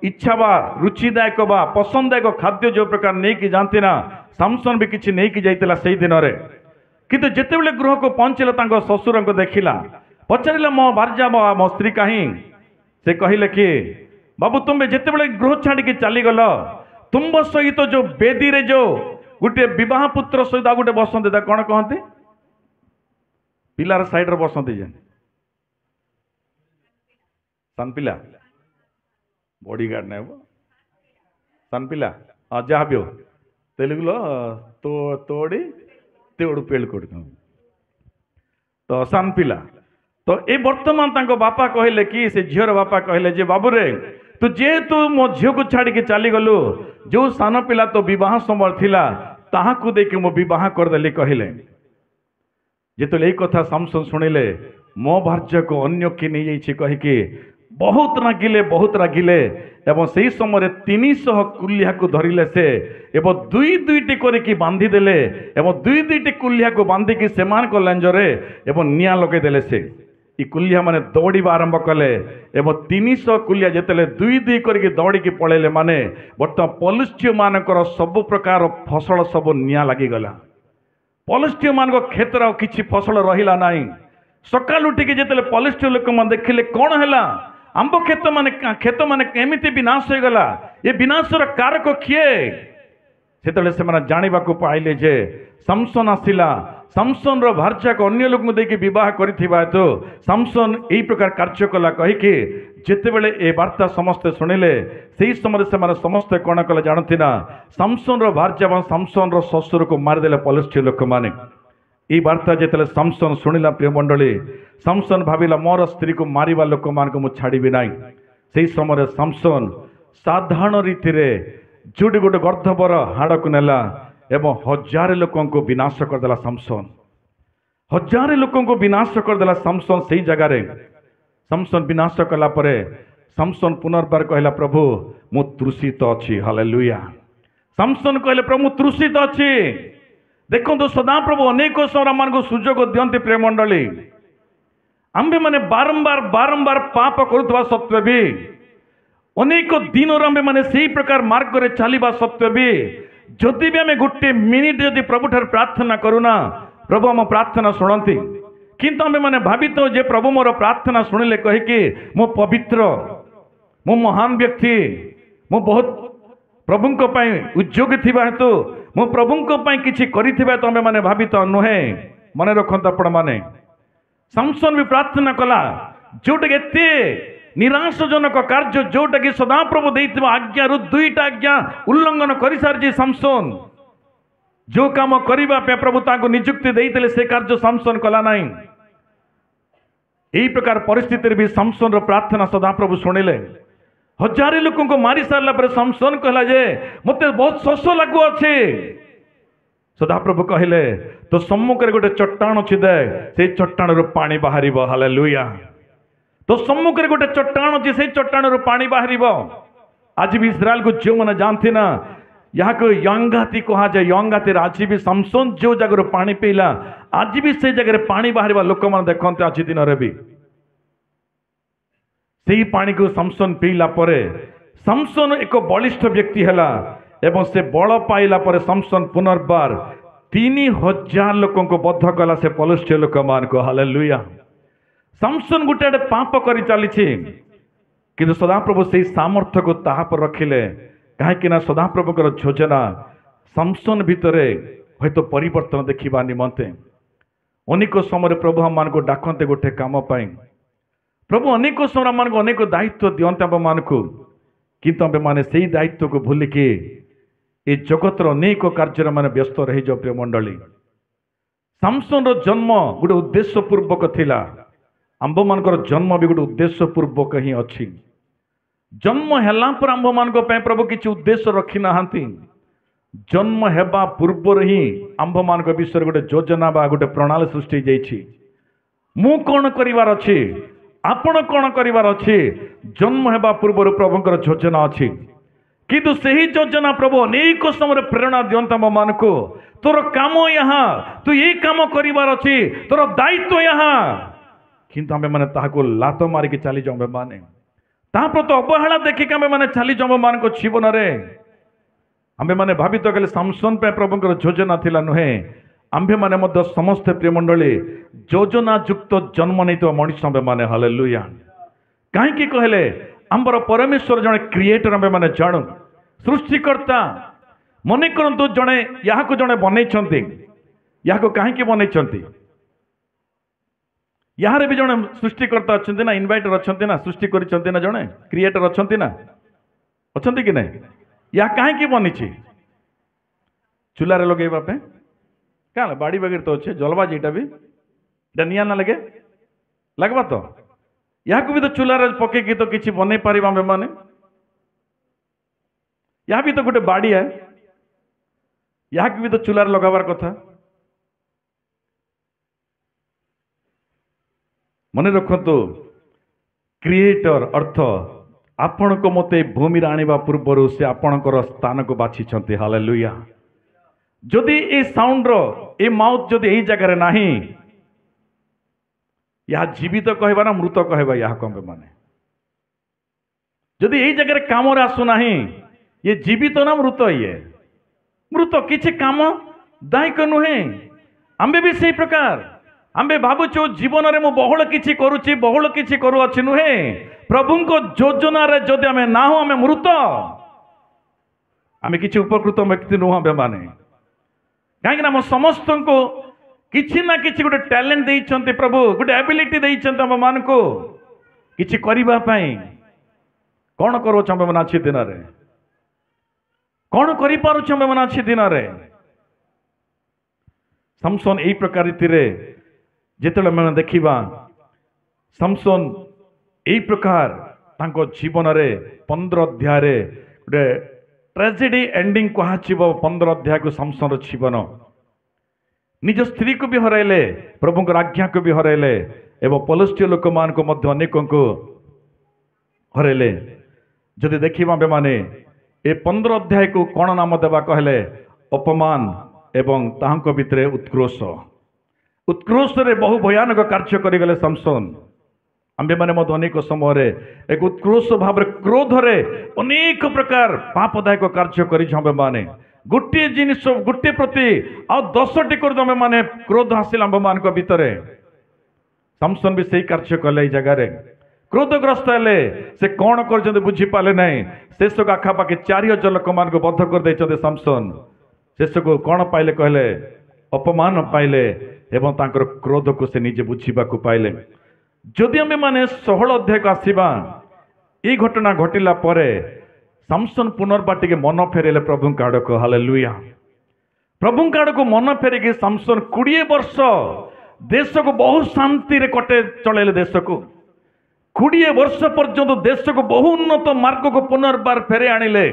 Speaker 1: इच्छा बा रुचिदायक बा पसंददायक खाद्य जो प्रकार नहीं कि जानती ना सामसन भी किसी नहीं कि जाइतिला सेही दिन रे किंतु जेतेबेले गृह को पहुंचला तांको ससुर को देखिला पचारिला मो भार्या मो स्त्री कहीं से कहले कि बाबू तुम्हें जेतेबेले गृह छाड़ी के चली गल तुम सहित जो बेदी रे जो गोटे विवाह पुत्र सहित गोटे बसंती कौन कहते पिलार साइड रे बसंती जे सान पिला बॉडीगार्ड नहीं सान पिला जहाँ भी हो तेलुगुलो तो तोड़ी तेवड़ू पेड़ कोड़ तो सान पिला तो ये वर्तमान तांको बापा कहले कि से झीर बापा कहले जे बाबू रे तू जेहेतु मो झील को छाड़ी के चली गलु जो सान पिला तो विवाह समय थिला ताहाकू देखि मो विवाह करदेली कहले जेतो यही कथा सामसन शुणिले मो भार्य को अन्य कि नहीं जाइछि कहिके बहुत रागिले एवं से समय 300 कुलिया को धरिले से एवं दुई दुईटी करके बांधी देले एवं दुई दुईटी कुलिया को बांधिकी सेमान को लंजरे एवं निया लगेदेले से ई कुलिया माने दौड़ा आरंभ कले एवं 300 कुलिया जेतेले दुई दुई करके दौड़ी पड़ेले माने बर्तमान पलुष्य मानकर सब प्रकार फसल सब निया लगिगला पलुष्य मान क्षेत्र किसी फसल रहिला नाही सकाल उठिकी जेतेले पलुष्य लोक मन देखिले कौन हैला आंब खेत माने केमिति विनाश हो गला ये विनाशर कारक किए सेतले से माने जानिबा को पाइले जे सामसन आसिला सामसन रो भार्या को अन्य लोक देकी विवाह करिथिबा तो सामसन एई प्रकार कार्य कला कहिके जेतेबेले ए वार्ता समस्त सुनिले सेही समय से माने समस्त कोन कला जानथि ना सामसन रो भार्या व सामसन रो ससुर को मार देले पलस्टी लोक माने ई वार्ता जेतेले सामसन सुनिला प्रिय मंडली सामसन भाविला मोर स्त्री को मारिबा लोक मान को मु छाड़ीबी नाही सेही समय सामसन साधारण रीति रे जोड़ी गोटे गर्धबर हाड़ को नेला एवं 1000 लोकों को विनाश करदेला सामसन 1000 लोकों को विनाश करदेला सामसन सही जगह रे सामसन विनाश कला परे सामसन पुनर्बार कहला प्रभु मु तृषित अछि हालेलुया सामसन कहले प्रभु मु तृषित अछि देखो तो सदा प्रभु अनेक समय मान को सुजोग दियंती प्रेम मंडली आम्भे माने बारंबार बारंबार पाप करुवा सत्वे भी अनेक दिन आम मैंने से प्रकार मार्ग रे चलवा सत्वे भी जदि भी आम गोटे मिनिट जदि प्रभु ठार प्रार्थना करूना प्रभु आम प्रार्थना शुणती किंतु आम मैंने भावित जे प्रभु मोर प्रार्थना शुणिले कहीकि मो पवित्र मो महान व्यक्ति मो बहुत प्रभु उद्योगी थी हेतु मो प्रभु किसी तो आम मैंने भावित नुहे मन रखता आपण मैंने सामसन भी प्रार्थना कला जोटे एते निराशजनक कार्य जोटा कि सदाप्रभु देइथिबा आज्ञा रु दुईटा आज्ञा उल्लंघन करि सारजी सामसन जो काम करिबा पे प्रभु ताको नियुक्ति देइथिले से कार्य सामसन कला नाही एही प्रकार परिस्थिति भी सामसन रो प्रार्थना सदाप्रभु सुनिले 1000 लोकों को मारी सारला पर सामसन कहला जे मते बहुत शोष लागु अछि सदाप्रभु कहले तो सम्मुख रे गोटे चट्टान अछि दे से चट्टान रो पानी बाहरिबो हालेलुया तो सम्मुख रे गोटे चट्टान अच्छे से चट्टान रू पानी बाहर आज भी इस्राएल को जो मैंने जानते ना यहाँ को यंगाती कहा जाए यंगाती आज भी सामसन जो जगह पानी पीला आज भी से जगह पानी बाहर लोक मैंने देखते आज दिन भी से पानी को सामसन पीला परे सामसन एक बलिष्ठ व्यक्ति है एवं से बल पाइला परे सामसन पुनर्बार 3000 लोकों को बद्ध कला से पलुष्ट लोक मान को हालेलुया सामसन गोटे पाप कर चली कि सदाप्रभु से सामर्थ्य को ताहा पर रखिले कहीं सदाप्रभुकर योजना सामसन भितर हयत तो परिवर्तन देखा निमंते अनेक समय प्रभु हम मान को डाकते गोटे काम प्रभु अनेक समय मान को अनेक दायित्व दियंते आम मान को किंतु आम मैंने से दायित्व को भूलिकी ये जगतर अनेक कार्य मैंने व्यस्त रही जाओ प्रिय मंडली सामसन जन्म गोटे उद्देश्य पूर्वक थिला आंब मानकर जन्म भी गोटे उद्देश्य पूर्वक ही अच्छी जन्म है पर आंब मान प्रभु किसी उद्देश्य रखी ना जन्म हेबा पूर्व ही आंब मान विषय गोटे योजना बा गोटे प्रणाली सृष्टि जाइछि मु कौन करिवार अछि आपण कौन करिवार अछि जन्म हेबा पूर्व प्रभुकर योजना अछि किंतु सही योजना प्रभु अनेक समय प्रेरणा दियंता मान को तोर काम यहाँ तू ये काम करिवार अछि तोर दायित्व यहाँ किंतु आम मैंने ताको लात मारिकी चली जाऊँ माने प्रति अवहेला देखिक आम मैंने चलीज आम मान जीवन में आम्भे मैंने भावित कले सामसन पे प्रभुंकर योजना थिला नुहे आम्भे मैंने मध्य समस्त प्रियमंडली योजना युक्त जन्म नहीं मनीष आम्भे मैंने हालेलुया कहीं कहले आमर परमेश्वर जड़े क्रिएटर आम्भे मैंने जानू सृष्टिकर्ता मन करतु जड़े या जड़े बनई या कहीं बनई यार भी जड़े सृष्टिकर्ता अच्छा ना इनभाइटर अच्छा ना सृष्टि कर जड़े क्रिएटर अच्छा ना अच्छा कि नहीं या कहीं बनी चूल्हार लगेवाप क्या बाड़ी बगैर तो अच्छे जलवा जीटा भी निया ना लगे लगवा तो या भी तो चूल्हार पकईकि तो किसी बनई पार मैंने या भी तो गोटे बाड़ी है या भी तो चूल्हार लगावार कथा मन रखु क्रिएटर अर्थ आपण को मते भूमि आनिबा पूर्वर से आपणकर स्थान को बाछिछंती हालेलुया जदि ए साउंड रो ए माउथ जदि एही जगह रे नाही या जीवित कहबा ना मृत कहबा या कम माने जदि एही जगह रे काम रे आसु नाही ये जीवित ना मृत ये मृत किछि काम दायक नुहे आम्बे भी सेही प्रकार आम्बे भावुचु जीवन में बहुल किछि करूछि बहुल किछि करू अछि नुहे प्रभु को योजना रे जदि आमे ना हो आमे मृत आमे किछि उपकृत व्यक्ति नुह माने कहीं ना समस्त को किछि ना किछि गोटे टैलेंट देइछन्ति प्रभु गोटे एबिलिटी देइछन्ति हम मान को किछि करिबा पई कोन करो छमे मना अछि दिन रे कोन करि पारु छमे मना अछि दिन रे समसन एई प्रकार रीतिरे जेतले मैंने देखिबा समसन एई प्रकार तांको जीवन रे 15 अध्याय रे गोटे ट्रेजेडी एंडिंग कहाचिबो 15 अध्याय को समसन जीवन निज स्त्री को भी हराइले प्रभुंकर आज्ञा को भी हराइले एवं पलस्टीय लोक मान को मध्य अनेक को हराइले जदि देखिबा बे माने ए 15 अध्याय को कोन नाम देबा कहले अपमान एवं ताहांको भितरे उत्क्रोश उत्कृष्ट रे बहु भयानक कार्य करिगले समसन आम्बे माने मत अनेक समय एक उत्कृष्ट भाव क्रोध रे अनेक प्रकार पापदायक कार्य करि छबे माने गोटे जिनिस गोटे प्रति आ 10टी कर दमे माने क्रोध हासिल आंब मान को भितरे समसन भी सही कार्य कले जगह रे क्रोधग्रस्त हेले से कौन कर बुझी पाले नहीं शेष को आखापाखि 4000 लोक मान को बद्ध कर देइछते समसन शेष को कौन पाइले कहले अपमान पाइले एवं तांकर क्रोध को से निजे बुझीबा को पाइले जदि आमे माने 16 अध्याय को आसीबा ई घटना घटिला परे समसन पुनर्बार टिके मन फेरेले प्रभु काड़ को हालेलुया प्रभु काड़ को मन फेरिकी समसन 20 वर्ष देश को बहुत शांति रे कटे चलेले देश को 20 वर्ष पर्यंत देश को बहु उन्नत मार्ग को पुनर्बार फेरे आनिले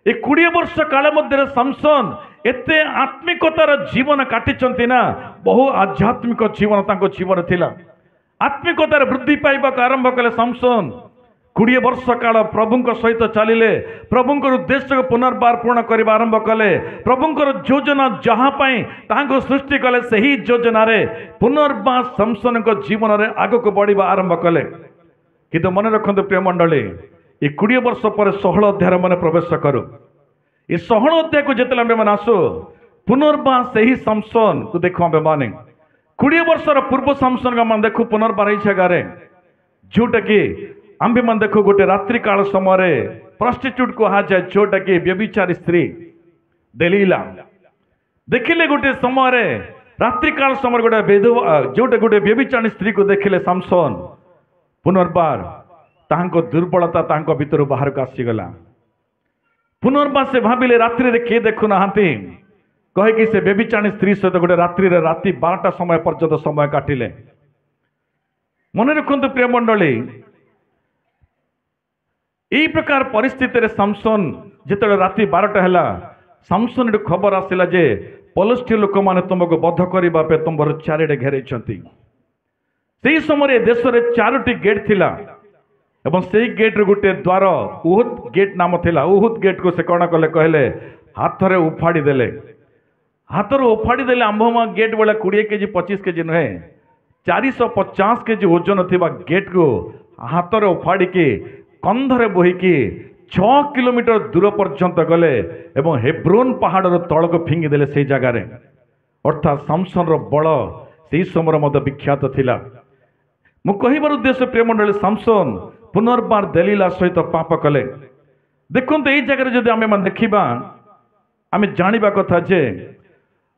Speaker 1: ए 20 वर्ष काल मध्य समसन एते आत्मिकतार जीवन काटिचंती ना बहु आध्यात्मिक जीवन तांको जीवन थिला आत्मिकतार वृद्धि पाइबा आरंभ कले समसन 20 वर्ष काल प्रभुंक सहित चलिले प्रभुंकर उद्देश्य को पुनर्बार पूर्ण करबा आरंभ कले प्रभुंकर योजना जहाँ पाई तांको सृष्टि कले सही योजना रे पुनर्बार समसन को जीवन रे आगो को बढ़िबा आरंभ कले किंतु मन रखंतु प्रिय मंडली ये 20 वर्ष पर 16 अध्याय मन प्रवेश करू ये 16 अध्याय को जितने आम आसु पुनर्बार से ही समसन को देखो आम माने 20 वर्षर पूर्व समसन का मन देखु पुनर्बार ही जगह जोटा कि आम मन देखु गोटे रात्रि काल समय प्रस्टिट्यूट को जाए जोटा कि व्यभिचारी स्त्री देलीला देखिले गोटे समय रात्रि काल समय गोटे विधवा जोटे गोटे व्यभिचारी स्त्री को देखिले समसन पुनर्बार तांको दुर्बलता तांको भीतर बाहर को आसीगला पुनर्बार से भाविले रात्रि रे किए देखु नाहांती कहीकि से व्यभिचारी स्त्री सहित गोटे रात्रि रे राति 12टा समय पर्यंत समय काटिले मन रखु प्रिय मंडली यही प्रकार परिस्थिति रे समसन जिते राति 12टा है समसन खबर आसला जे पलस्टीय लोक मैंने तुमको बध करने तुम चारिड़े घेरे से समय देश में 4टी गेट थिला एवं से गेट रे गोटे द्वार उहुद गेट नाम थिला उहुद गेट को से कौन कले कहले हाथ रे उफाड़ी देले हाथ रे उफाड़ी देले आंभमा गेट वाला 20 केजी 25 केजी नुहे 450 केजी ओजन थिबा गेट को हाथ रे उफाड़ी के कंधरे बोहिकी 6 किलोमीटर दूर पर्यंत गले एवं हेब्रोन पहाड़ तलक फिंगिदेले से जगार अर्थात सामसन बल से समय मध्य विख्यात थिला। मु कहबार उद्देश्य प्रिय मंडली सामसन पुनर्बार दलीला सहित पाप कले। देखो ये जगह जदि आम देखा आम जाना कथा जे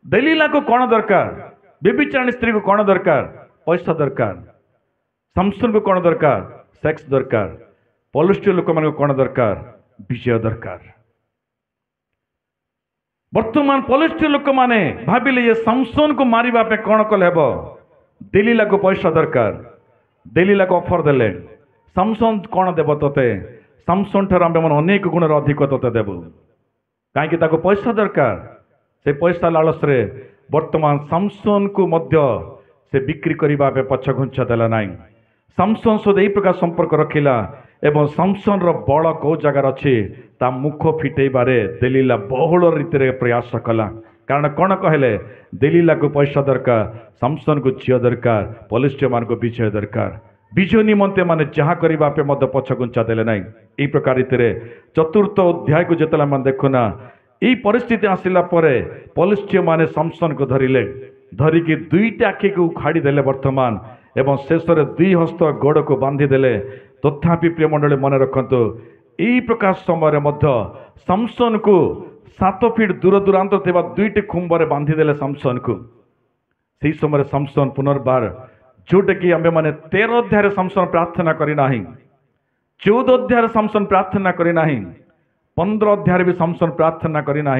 Speaker 1: दलीला को कौन दरकार, बेबिचारणी स्त्री को कौन दरकार, पैसा दरकार। सामसन को कौन दरकार, सेक्स दरकार। पौलुष्टीय लोक मान कौन दरकार, विजय दरकार। वर्तमान पौलुष्टीय लोक माने भाविले ये सामसन को मारिबा पे कौन कले हेबो, दलीला को पैसा दरकार। दलीला को ऑफर देले सामसन कौन देव तोते, सामसन ठार आम अनेक गुण अधिक तोते देव कहीं पैसा दरकार। से पैसा लालस रे वर्तमान सामसन को मध्य से बिक्री करबा पे पछ घुंचा देला नाई। सामसन सहित यही प्रकार संपर्क रखिला एवं सामसन रो बल को जगार अच्छी ता मुख फिटेबारे दलीला बहुल रीति रे प्रयास कला। कारण कौन कहले दलीला को पैसा दरकार, सामसन को झील दरकार, पौलुष्टीय मान को विजय दरकार। विजय निमंते माने जहाँ करबा पे मध्य पछ घुंचा देले नाई। यही प्रकार रीति रे चतुर्थ अध्याय को जेतला मान देखुना यही परिस्थिति आसिला परे पौलुष्टीय माने सामसन को धरिले, धरिकी दुईटा आखि को उखाड़ी देले वर्तमान एवं शेष में 2 हस्त गोड़ को बांधी देले। तथापि प्रिय मंडली मन रखंतु यही प्रकार समय मध्य सामसन को 7 फीट दूर दूरांत थिबा 2टी खुंबर बांधी देले सामसन को। से समय सामसन पुनर्बार जोटा कि आम मैंने 13 अध्याय सामसन प्रार्थना करना, 14 अध्याय सामसन प्रार्थना करना, 15 अध्याय भी सामसन प्रार्थना करना,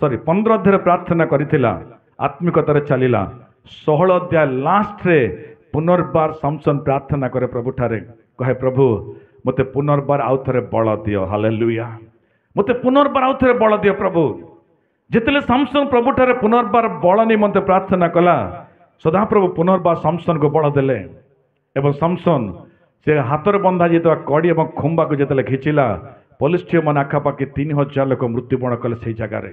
Speaker 1: सॉरी 15 अध्याय प्रार्थना करिथिला, आत्मिकतार चलिला। 16 अध्याय लास्ट रे पुनर्बार सामसन प्रार्थना करे प्रभु ठारे, कहे प्रभु मते पुनर्बार आउ थरे बल दियो। हालेलुया, मते पुनर्बार आउ थरे बल दियो प्रभु। जितले सामसन प्रभु ठारे पुनर्बार बल निमंते प्रार्थना कला, सदाप्रभु पुनर्बार सामसन को बल देले एवं सामसन से हाथर बंधा जाइता कड़ी एवं खुंबा को जितले खिंचिला पौलुष्टीय मन आखापाखि 3000 लोक मृत्युवरण कले से जगार।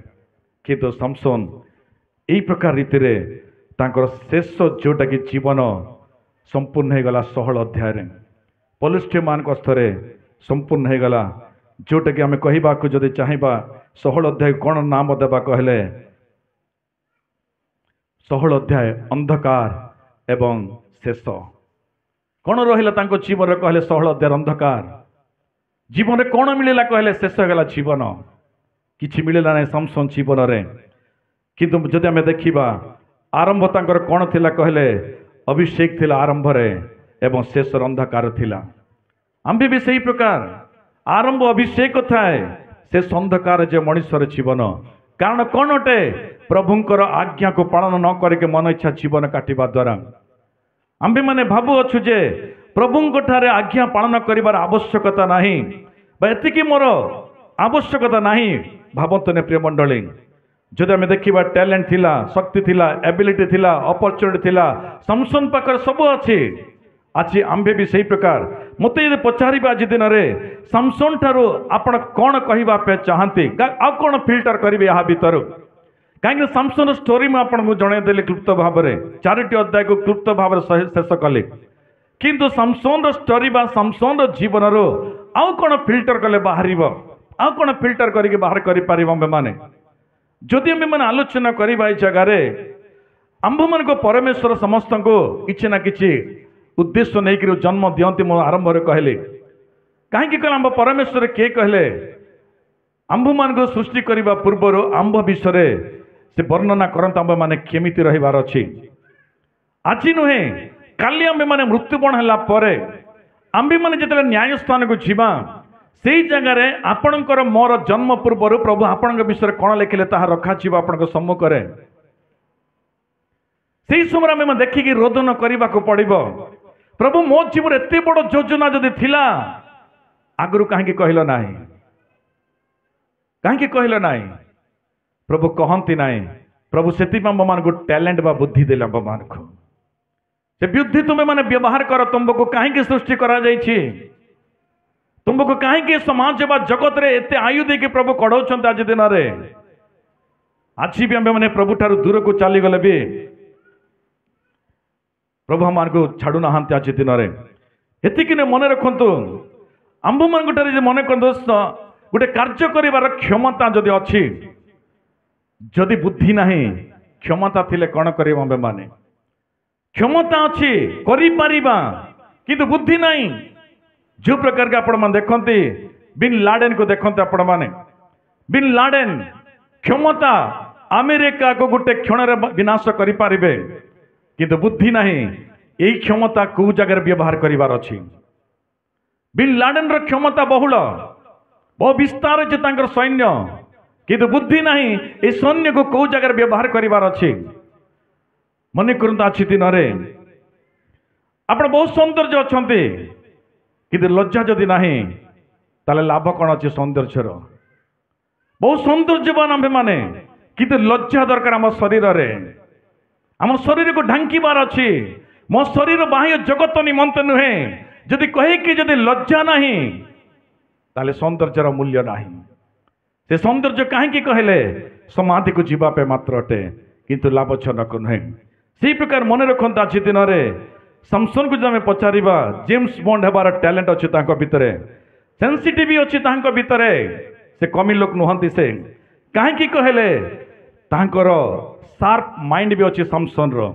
Speaker 1: किंतु सामसन यही प्रकार रीति रे तांकर शेष जोटा कि जीवन संपूर्ण हो गला 16 अध्याय पौलुष्टीय मान स्तरे संपूर्ण हो गला। जोटा कि आम कहवा जदि चाहिए 16 अध्याय कौन नाम देवा कहले 16 अध्याय अंधकार एवं शेष कौन रहा जीवन कहले 16 अध्याय अंधकार। जीवन में कौन मिलला कहले शेष होगा जीवन, किछि मिलला नहीं सामसन जीवन में। किंतु जदि आम देखा आरंभ तांकर कौन थिला कहले अभिषेक थिला आरंभ रे एवं शेष अंधकार थिला। आम्भे भी सही प्रकार आरंभ अभिषेक थाए, शेष अंधकार जे मनुष्यर जीवन। कारण कौन अटे प्रभुंकर आज्ञा को पालन न करके मन इच्छा जीवन काटिबा द्वारा आम्भे माने भाबु अच्छु जे प्रभुंक ठारे आज्ञा पालन करिबार आवश्यकता नहीं बा एतिकी मोर आवश्यकता नहीं। भावंतु ने प्रिय मंडली जदि आम देखा टैलेंट थिला, शक्ति थिला, एबिलिटी थिला, अपॉर्चुनिटी थिला, सामसन पाखर सब अच्छी आज आम्भे भी सही प्रकार मत पचार आज दिन में सामसन ठारू आपण कौन कहवा पे चाहती आ कौन फिल्टर करेंगे या भीतर कहीं सामसन स्टोरी में आपको जनईदेली क्लुप्त भाव में 4टी अध्याय को क्लुप्त भाव शेष कले। किंतु सामसन स्टोरी बा सामसन जीवन रो आउ कौन फिल्टर कले बाहर आउ कौन फिल्टर करके बाहर कर मैंने जदि आम मैंने आलोचना करवा जगार आंभ मान परमेश्वर समस्त को किसी ना कि उद्देश्य नहीं कि जन्म दियंती मो आरंभ में कहले कहीं कहले परमेश्वर किए कहले आंभ मान को सृष्टि करने पूर्वर आंभ विषय से वर्णना करते आंभ मैंने केमिति रहिबार अछि। आज नुहे काली आंबे मैंने मृत्युवरण है आंबे मैंने जिते न्याय स्थान को जीवा से जगार आपणकर मोर जन्म पूर्वर प्रभु आपण विषय कौन लिखिले ताहा रखा आपण सम्मुखें से समय आम देखिकी रोदन करने को पड़ो। प्रभु मो जीवन एत बड़ योजना जदि थिला आगु कहीं कहल ना कहीं कहल ना प्रभु कहती ना प्रभु से मान को टैलेंट बा बुद्धि देला मान को से बुद्धि तुम्हें मैंने व्यवहार कर तुमको कहीं सृष्टि करा जाइछि तुमको कहीं समाज बा जगत रे एते आयु दे प्रभु कढ़ाउछन्ते आज दिन में आज भी आम मैंने प्रभु ठारू दूर को चली गले भी प्रभु मान को छाड़ू ना आज दिन में एतिक मन रखु आंभ मान मन कर दोस्त गोटे कार्य कर क्षमता जदि अच्छी जदि बुद्धि नहीं क्षमता थिले कौन कर आंबे माने क्षमता अच्छी करिपारिबा किंतु बुद्धि नहीं जो प्रकार के आपण देखते बिन लाडेन को देखते आपण माने बिन लाडेन क्षमता अमेरिका को गोटे क्षण विनाश करें किंतु बुद्धि नहीं यही क्षमता कौ जगह व्यवहार करिवार अछि बिन लाडेन रो क्षमता बहुल बहु विस्तार अछि तांकर सैन्य किंतु बुद्धि नहीं ए सैन्य को कौ जगह व्यवहार करिवार अछि मन करता अछि दिन रे आपण बहुत सौंदर्य अछंती किंतु लज्जा जदि नहीं ताले लाभ कौन अच्छे सौंदर्यर बहुत सौंदर्यवान आंबे माने किंतु लज्जा दरकार आम शरीर रे आम शरीर को ढांकीबार अच्छी मो शरीर बाह्य जगत निमंत नुहे जदि कहे कि जदि लज्जा नहीं ताले सौंदर्यर मूल्य नहीं से सौंदर्य कहीं कहले समाधि को जीवापे मात्र अटे किंतु लाभजनक नुहे से प्रकार मन रखता अच्छी दिन में समसन को जब पचार जेम्स बॉन्ड हेबार टैलेंट अच्छे भितर सेंसिटिव अच्छी भितर से कमी लोक नुहंती से कहीं कहले तांकर शार्प माइंड भी अच्छे समसन रो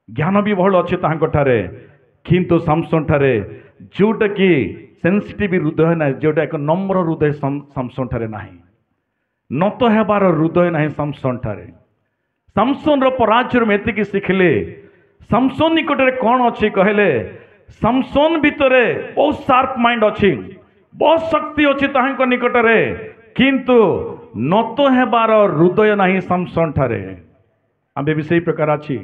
Speaker 1: ज्ञान भी भल अच्छे ठारे किंतु समसन ठारे जोटा कि सेंसिटिव हृदय ना जोटा एक नम्र हृदय समसन ठारे नाही नत हेबार हृदय नाही समसन ठारे समसन रो पराजय में एतिकी शिखिले समसन निकटरे कौन अच्छी कहले समसन भितरे बहुत शार्प माइंड अच्छी बहुत शक्ति अच्छी ताहांको निकटरे किंतु नत हेबार हृदय नाही समसन ठारे आंबे भी सही प्रकार अच्छी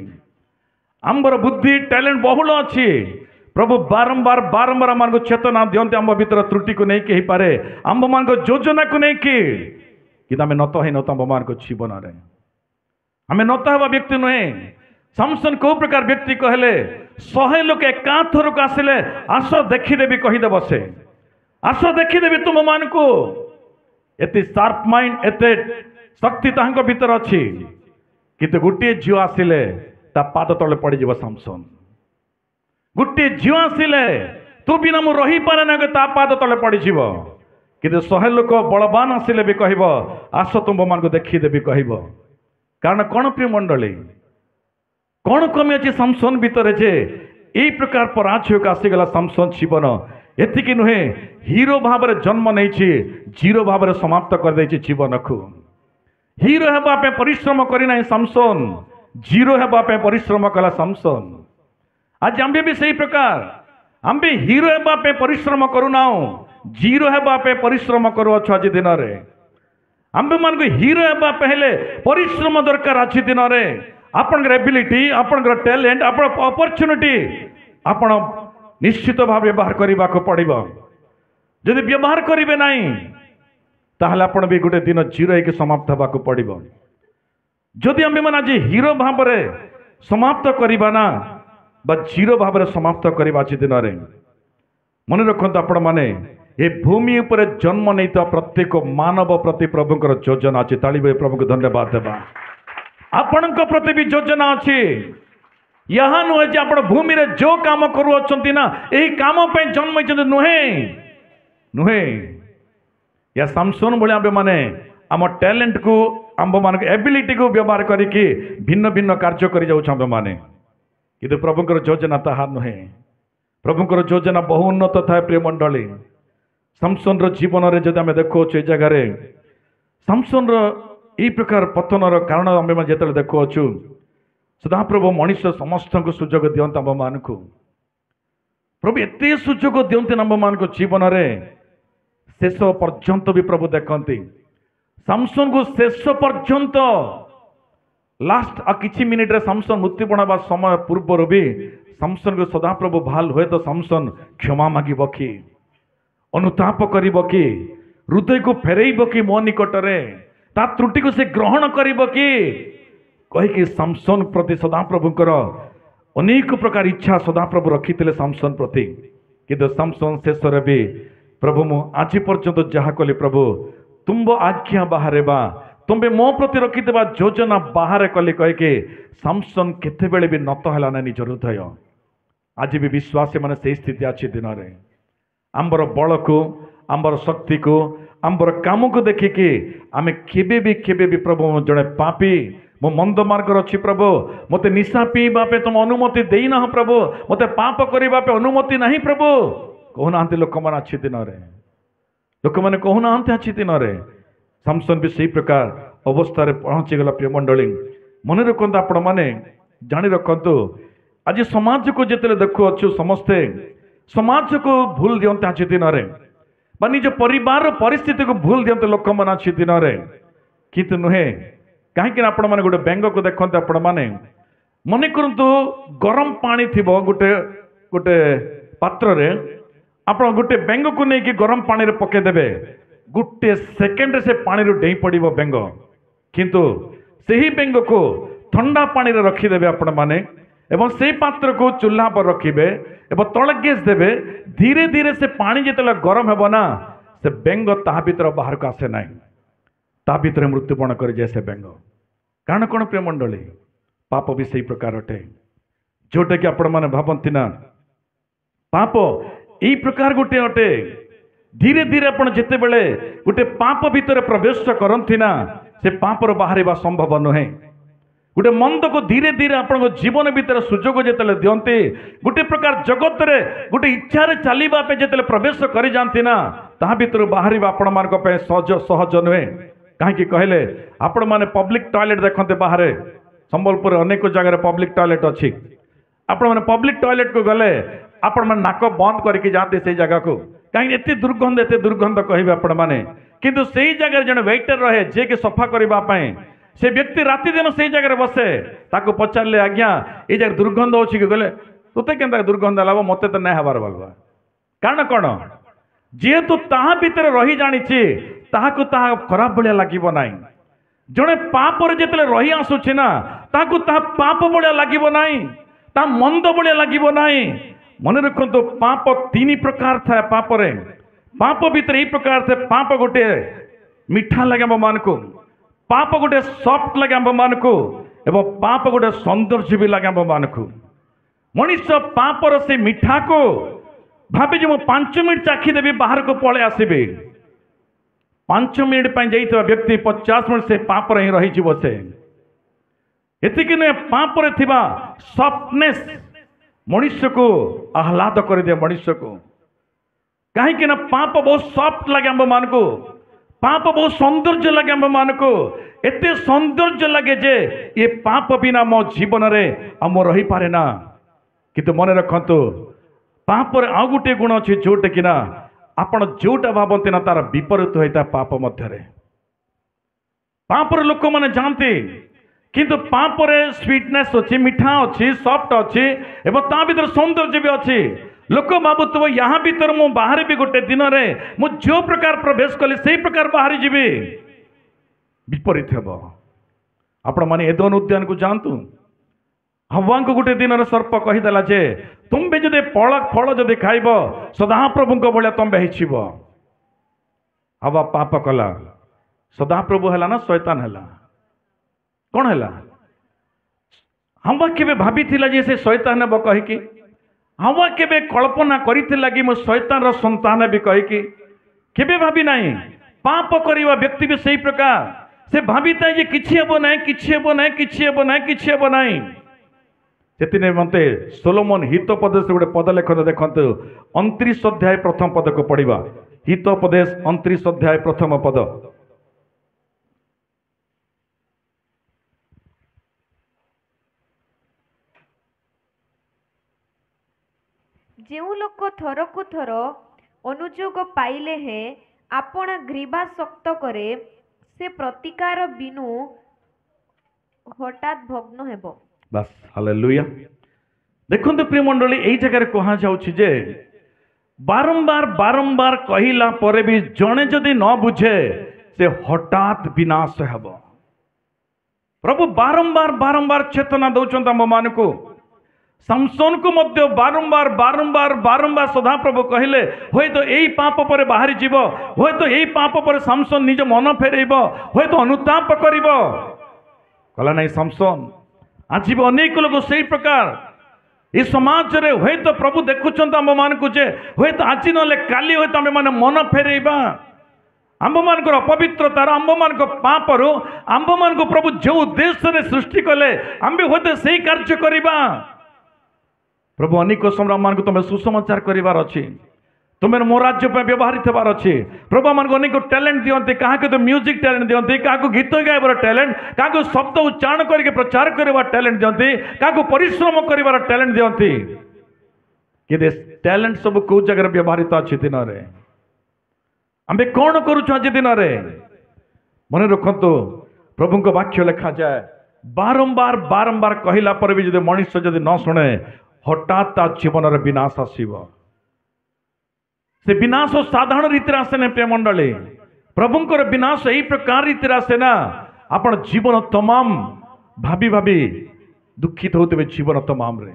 Speaker 1: आंबर बुद्धि टैलेंट बहुल अच्छी प्रभु बारंबार बारंबार आम को चेतना दियंते आम भीतर त्रुटि को नहीं कही पारे आंब मान को योजना को नहीं कि आम नत है नत आंब मान को जीवन रे आम नत हवा व्यक्ति नुहे समसन कौ प्रकार व्यक्ति कहले 100 लोक एका थरक आसिले आस देखीदेवी कहीदेव से आस देखीदेवी तुम मान को एते शार्प माइंड एते शक्ति तांको भीतर अच्छी किंतु गोटे झील आसिले ता पाद तले पड़ जाव समसन गोटे झील आसिले तू बिना मु रही पारे ना ता पाद तले पड़ जाव किंतु 100 लोक बलवान आसिले भी कहब आस तुम मान को देखीदेवी कहब कारण कौन प्रिय मंडली कौन कमी अच्छी समसन भितर जे यही प्रकार पराजय को आसीगला समसन जीवन एतिकी नुहे हीरो भाव में जन्म नहीं जीरो भाव में समाप्त कर दे जीवन को हीरो हेबापे परिश्रम करना समसन जीरो हेबापे परिश्रम कला समसन आज आंबे भी सही प्रकार आंबे हीरो हेबापे परिश्रम करूना जीरो हेबापे परिश्रम करूछु आज दिन रे आंबे मान को हीरो हेबा पहले परिश्रम दरकार आज दिन रे आपण एबिलिटी आपण टैलेंट आपण अपॉर्चुनिटी आपण निश्चित भाव व्यवहार करने को पड़ो जदि व्यवहार करेंगे नहीं ताहले आपण भी गोटे दिन जीरो होकर समाप्त होगा पड़ो जदि आम मैंने आज हीरो भाव में समाप्त करवा ना बा जीरो भाव में समाप्त करवा आज दिन में मन रखते आपण मैंने ये भूमि पर जन्म नहीं प्रत्येक मानव प्रति प्रभुंकर योजना अच्छी ताली प्रभु को धन्यवाद देवा आपण प्रति भी योजना अच्छी यहाँ नुहे जे आप भूमि रे जो काम करुँच ना यही काम पे जन्म नुहे नुहे या समसन भाई माने आम टैलेंट को आम मान एबिलिटी को व्यवहार करके भिन्न भिन्न कार्य कर जाऊँ माने किंतु प्रभुंकर योजना ताहा नुहे प्रभुंकर योजना बहु उन्नत थाए प्रिय मंडली समसन जीवन में जब आम देखो ये जगार समसन यही प्रकार पतनर कारण आम जो देखुचु सदाप्रभु मनीष समस्त को सुजोग दियंत आम मान को प्रभु एत सुजोग दियंती आम मान को जीवन में शेष पर्यंत भी प्रभु देखती समसन को शेष पर्यंत लास्ट किछि मिनिट रे समसन मृत्युपण बा समय पूर्व भी समसन को सदाप्रभु भाल हुए तो समसन क्षमा मागिब कि अनुताप करिब कि हृदय को फेरइब कि मो निकटरे ता त्रुटि को से ग्रहण करिब कि कहीकि समसन प्रति सदाप्रभुंकर अनेक प्रकार इच्छा सदाप्रभु रखी समसन प्रति किंतु समसन शेष भी प्रभु मु आज पर्यंत जहाँ कली प्रभु तुम आज्ञा बाहर बा तुम्बे मो प्रति रखी योजना बाहर कली कहीकि समसन केतेबेले भी नत है निज हृदय आज भी विश्वासी माने से स्थिति अच्छी दिन में आंबर बल को आंबर शक्ति को आंबर काम को देखिकी आम केबे भी प्रभु जड़े पापी मो मंद मार्ग अच्छी प्रभु मते निशा पीवा पे तुम अनुमति देना प्रभु मते पाप करने पे अनुमति नहीं प्रभु कहना लोक मैंने अच्छी दिन लोक मैंने कहना अच्छी दिन सामसन भी सही प्रकार अवस्था पहुंची गला प्रिय मंडली मन रखते आपण मैंने जानी रखु आज समाज को जिते देखु अच्छु समस्ते समाज को भूल दियंते अच्छी दिन निज परिवार परिस्थिति को भूल दियंते लोक मैंने अच्छी दिन किंतु नुहे कहीं आपण मैंने गोटे बेंग को देखते आपण मैंने मन करतु गरम पानी थी गोटे गोटे पात्र रे आप गोटे बेंग को लेकिन गरम पानी रे पकेदेवे गोटे सेकेंड से पानी रू डेई पड़ो बेंग किंतु सही बेंग को ठंडा पानी रे रखीदेवे आपण मैंने एवं से पात्र को चूल्हा पर रखिबे एवं तले गैस देवे धीरे धीरे से पानी जिते गरम हेब ना से बेंग ता भीतर बाहर को आसे ना ता भीतर मृत्युपण कर जाए से बेंग कारण कौन प्रिय मंडली पाप भी सही प्रकार अटे जोटा कि आपण मैंने भावती ना पाप यही प्रकार गोटे अटे धीरे धीरे आपण जिते बेले गोटे पाप भीतर प्रवेश करती ना से पापर बाहर संभव नुहे गोटे मंद को धीरे धीरे आपण जीवन भीतर सुजोग जिते दियंती गोटे प्रकार जगत रे गोटे इच्छा चलवाई जिते प्रवेश कर जाती ना ता भीतर बाहर आपण मान सहज सहज नुहे कहीं कहले आपण मैंने पब्लिक टॉयलेट देखते बाहर संबलपुर अनेक जगह पब्लिक टॉयलेट अच्छी आपण मैंने पब्लिक टॉयलेट को गले आपण मैंने नाक बंद करके जाते से जगह को कहीं एत दुर्गंध कहे आपण मैंने किंतु से जगह जन वेटर रहे जे कि सफा करने से व्यक्ति राति दिन से जगह बसे ताको पचारे आज्ञा ये जगह दुर्गंध अच्छी गले तुते के दुर्गंध लाभ मत तो नहीं हबार बाबा कारण कौन जेहेतु ताहा भीतर रही जानी ताहाकु ताहा खराब भाया लगे ना जड़े पापर जिते रही आसूची ना ताकू ताहा पाप भाया लगे ना ता मंद भाया लगे ना मन रखु पाप तीन प्रकार था पापरे पाप भीतर यही प्रकार थे पाप गोटे मीठा लगे आम मान को पाप गोटे सॉफ्ट लगे आम मान को एवं पाप गोटे सौंदर्य भी लगे आम मान को मनीष पापर से मीठा को भाभी मु 5 मिनट चाखीदेवी बाहर को पलि आसबि 5 मिनट जाइए व्यक्ति 50 मिनट से पापर ही रही से एतिक नुहे पापर थिबा सॉफ्टनेस मनुष्य को आह्लाद कर दिए मनुष्य को कहीं ना पाप बहुत सॉफ्ट लगे आम मान को पाप बहुत सौंदर्य लगे आम मान को एत सौंदर्य लगे जे ये पाप बिना मो जीवन रे आम रही पारे ना किंतु मन रखु पापर आउ गोटे गुण अच्छी जोटा कि ना आपण जोटा भावती ना तार विपरीत होता है पाप मध्य पापर लोक मैंने जानते किंतु पापरे स्वीटनेस अच्छी मीठा अच्छी सॉफ्ट अच्छी एवं ता भीतर सौंदर्य भी अच्छी लोक भावुव यहाँ भीतर मु बाहर भी गोटे दिन में मु जो प्रकार प्रवेश कली से प्रकार बाहरी जीवी विपरीत हेब आपण माने एदन उद्यान को जानतु हवा को गोटे दिन सर्प कहीदेला जे तुम्बे जदि फल जदि खाइब सदाप्रभु भाया तुम्बे हिब हवा पाप कला सदाप्रभु है ना शैतान है कौन है हवा केबे भाभी जे से शैतान हे कहीकि हवा केबे कल्पना करिथिला कि मो शैतान रो संतान भी कहीकि केबे भाभी नहीं पाप करिवा व्यक्ति भी सही प्रकार से भाभी था जे किछि हेबो नै किछि हेबो नै किछि हेबो नै किछि हेबो नै से मत सोलोमन हितोपदेश गोटे पद लेखन देखते 29 अध्याय प्रथम पद को पढ़ा हितोपदेश 29 अध्याय प्रथम पद
Speaker 2: जेउ लोक थर को थर अनुजोग पाइले हे आपण ग्रीवा शक्त करे से प्रतिकार बिनु हठात भग्न हेबो
Speaker 1: बस हालेलुया देखो प्रिय मंडली यही जगह कहा जाउछि जे बारंबार बारंबार कहिला परे भी जणे जदि न बुझे से हठात विनाश हेब प्रभु बारंबार बारंबार चेतना दौचंत आम मान को सामसन को मध्य बारंबार बारंबार बारंबार सदा प्रभु कहले होय तो यही पाप पर बाहरी जीव होय तो यही पाप पर सामसन निज मन फेरइब होय तो अनुताप करिब कला नहीं सामसन आज भी अनेक लोग से प्रकार ये समाज रे हुए तो प्रभु देखुंत आम मान को जे हुए तो आज ना काली हुए तो आम मैंने मन फेरइबा आंब मान अपवित्रतार आंब मान पापर आंब मान को प्रभु जो उद्देश्य रे सृष्टि कले आम भी हुए से कार्य करवा प्रभु अनेक समय मान को तुम्हें सुसमाचार करार अच्छी तुम्हें मो राज्य व्यवहारित होबार अच्छे प्रभु मान को अनेक टैलेंट दिखती क्या तो म्यूजिक टैलेंट दिखती क्या गीत गाइबार टैलेंट क्या शब्द उच्चारण करके प्रचार करवा टैलेंट दिखती क्या परिश्रम कर टैलेंट दिखती कि टैलेंट सब कौ जगह व्यवहारित अच्छी दिन में आम कौन करुच दिन में मन रखु प्रभु वाक्य लिखा जाए बारंबार बारंबार कहला पर भी जब मनुष्य जब न शुणे हठात ता जीवन विनाश आसव से विनाश साधारण रीति आसे ना प्रिय मंडली प्रभुंकर विनाश यही प्रकार रीति आसे ना आपण जीवन तमाम भाभी भाभी दुखित होते जीवन तमाम रे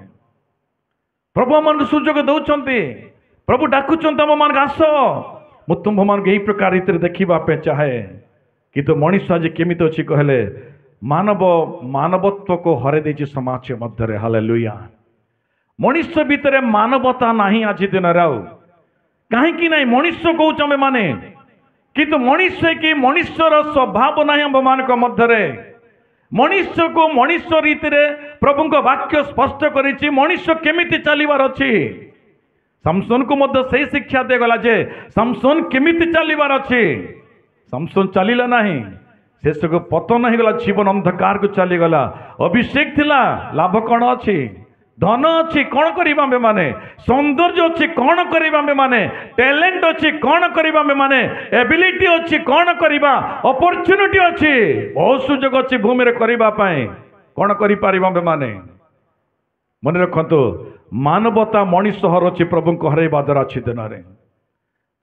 Speaker 1: प्रभु मन सुजोग दौरान प्रभु डाकुंत आम मान आस मु तुम्भ मान यही प्रकार रीति देखा चाहे कि तो मनीष आज केमिति अच्छी कहले मानव मानवत्व को हरे देछि समाज मध्य हालेलुया मनुष्य भितर मानवता नहीं आज दिन राव कहीं ना मनुष्य कौच आम माने किंतु मनुष्य की मनुष्यर स्वभाव ना आम मान मध्य मनुष्य को मनुष्य रीति प्रभु वाक्य स्पष्ट करिछि मनुष्य केमिति चलिबार अछि समसोन को मध्य से शिक्षा दिगला जे समसोन केमिति चलिबार अछि समसोन चलिला नहीं शेष को पतन हो गला जीवन अंधकार को चलीगला अभिषेक थिला लाभ कौन अच्छी धन अच्छी कौन करवा माने सौंदर्य अच्छी कौन करवा माने टैलेंट अच्छी कौन करवा माने एबिलिटी अच्छी कौन करवा अपॉर्चुनिटी अच्छी बहुत सुजोग अच्छी भूमि रे करबा पई कौन करि परिबा माने मन रखंतु मानवता मनुष्य हर अच्छी प्रभु को हरैबा द्वारा अच्छी दिन में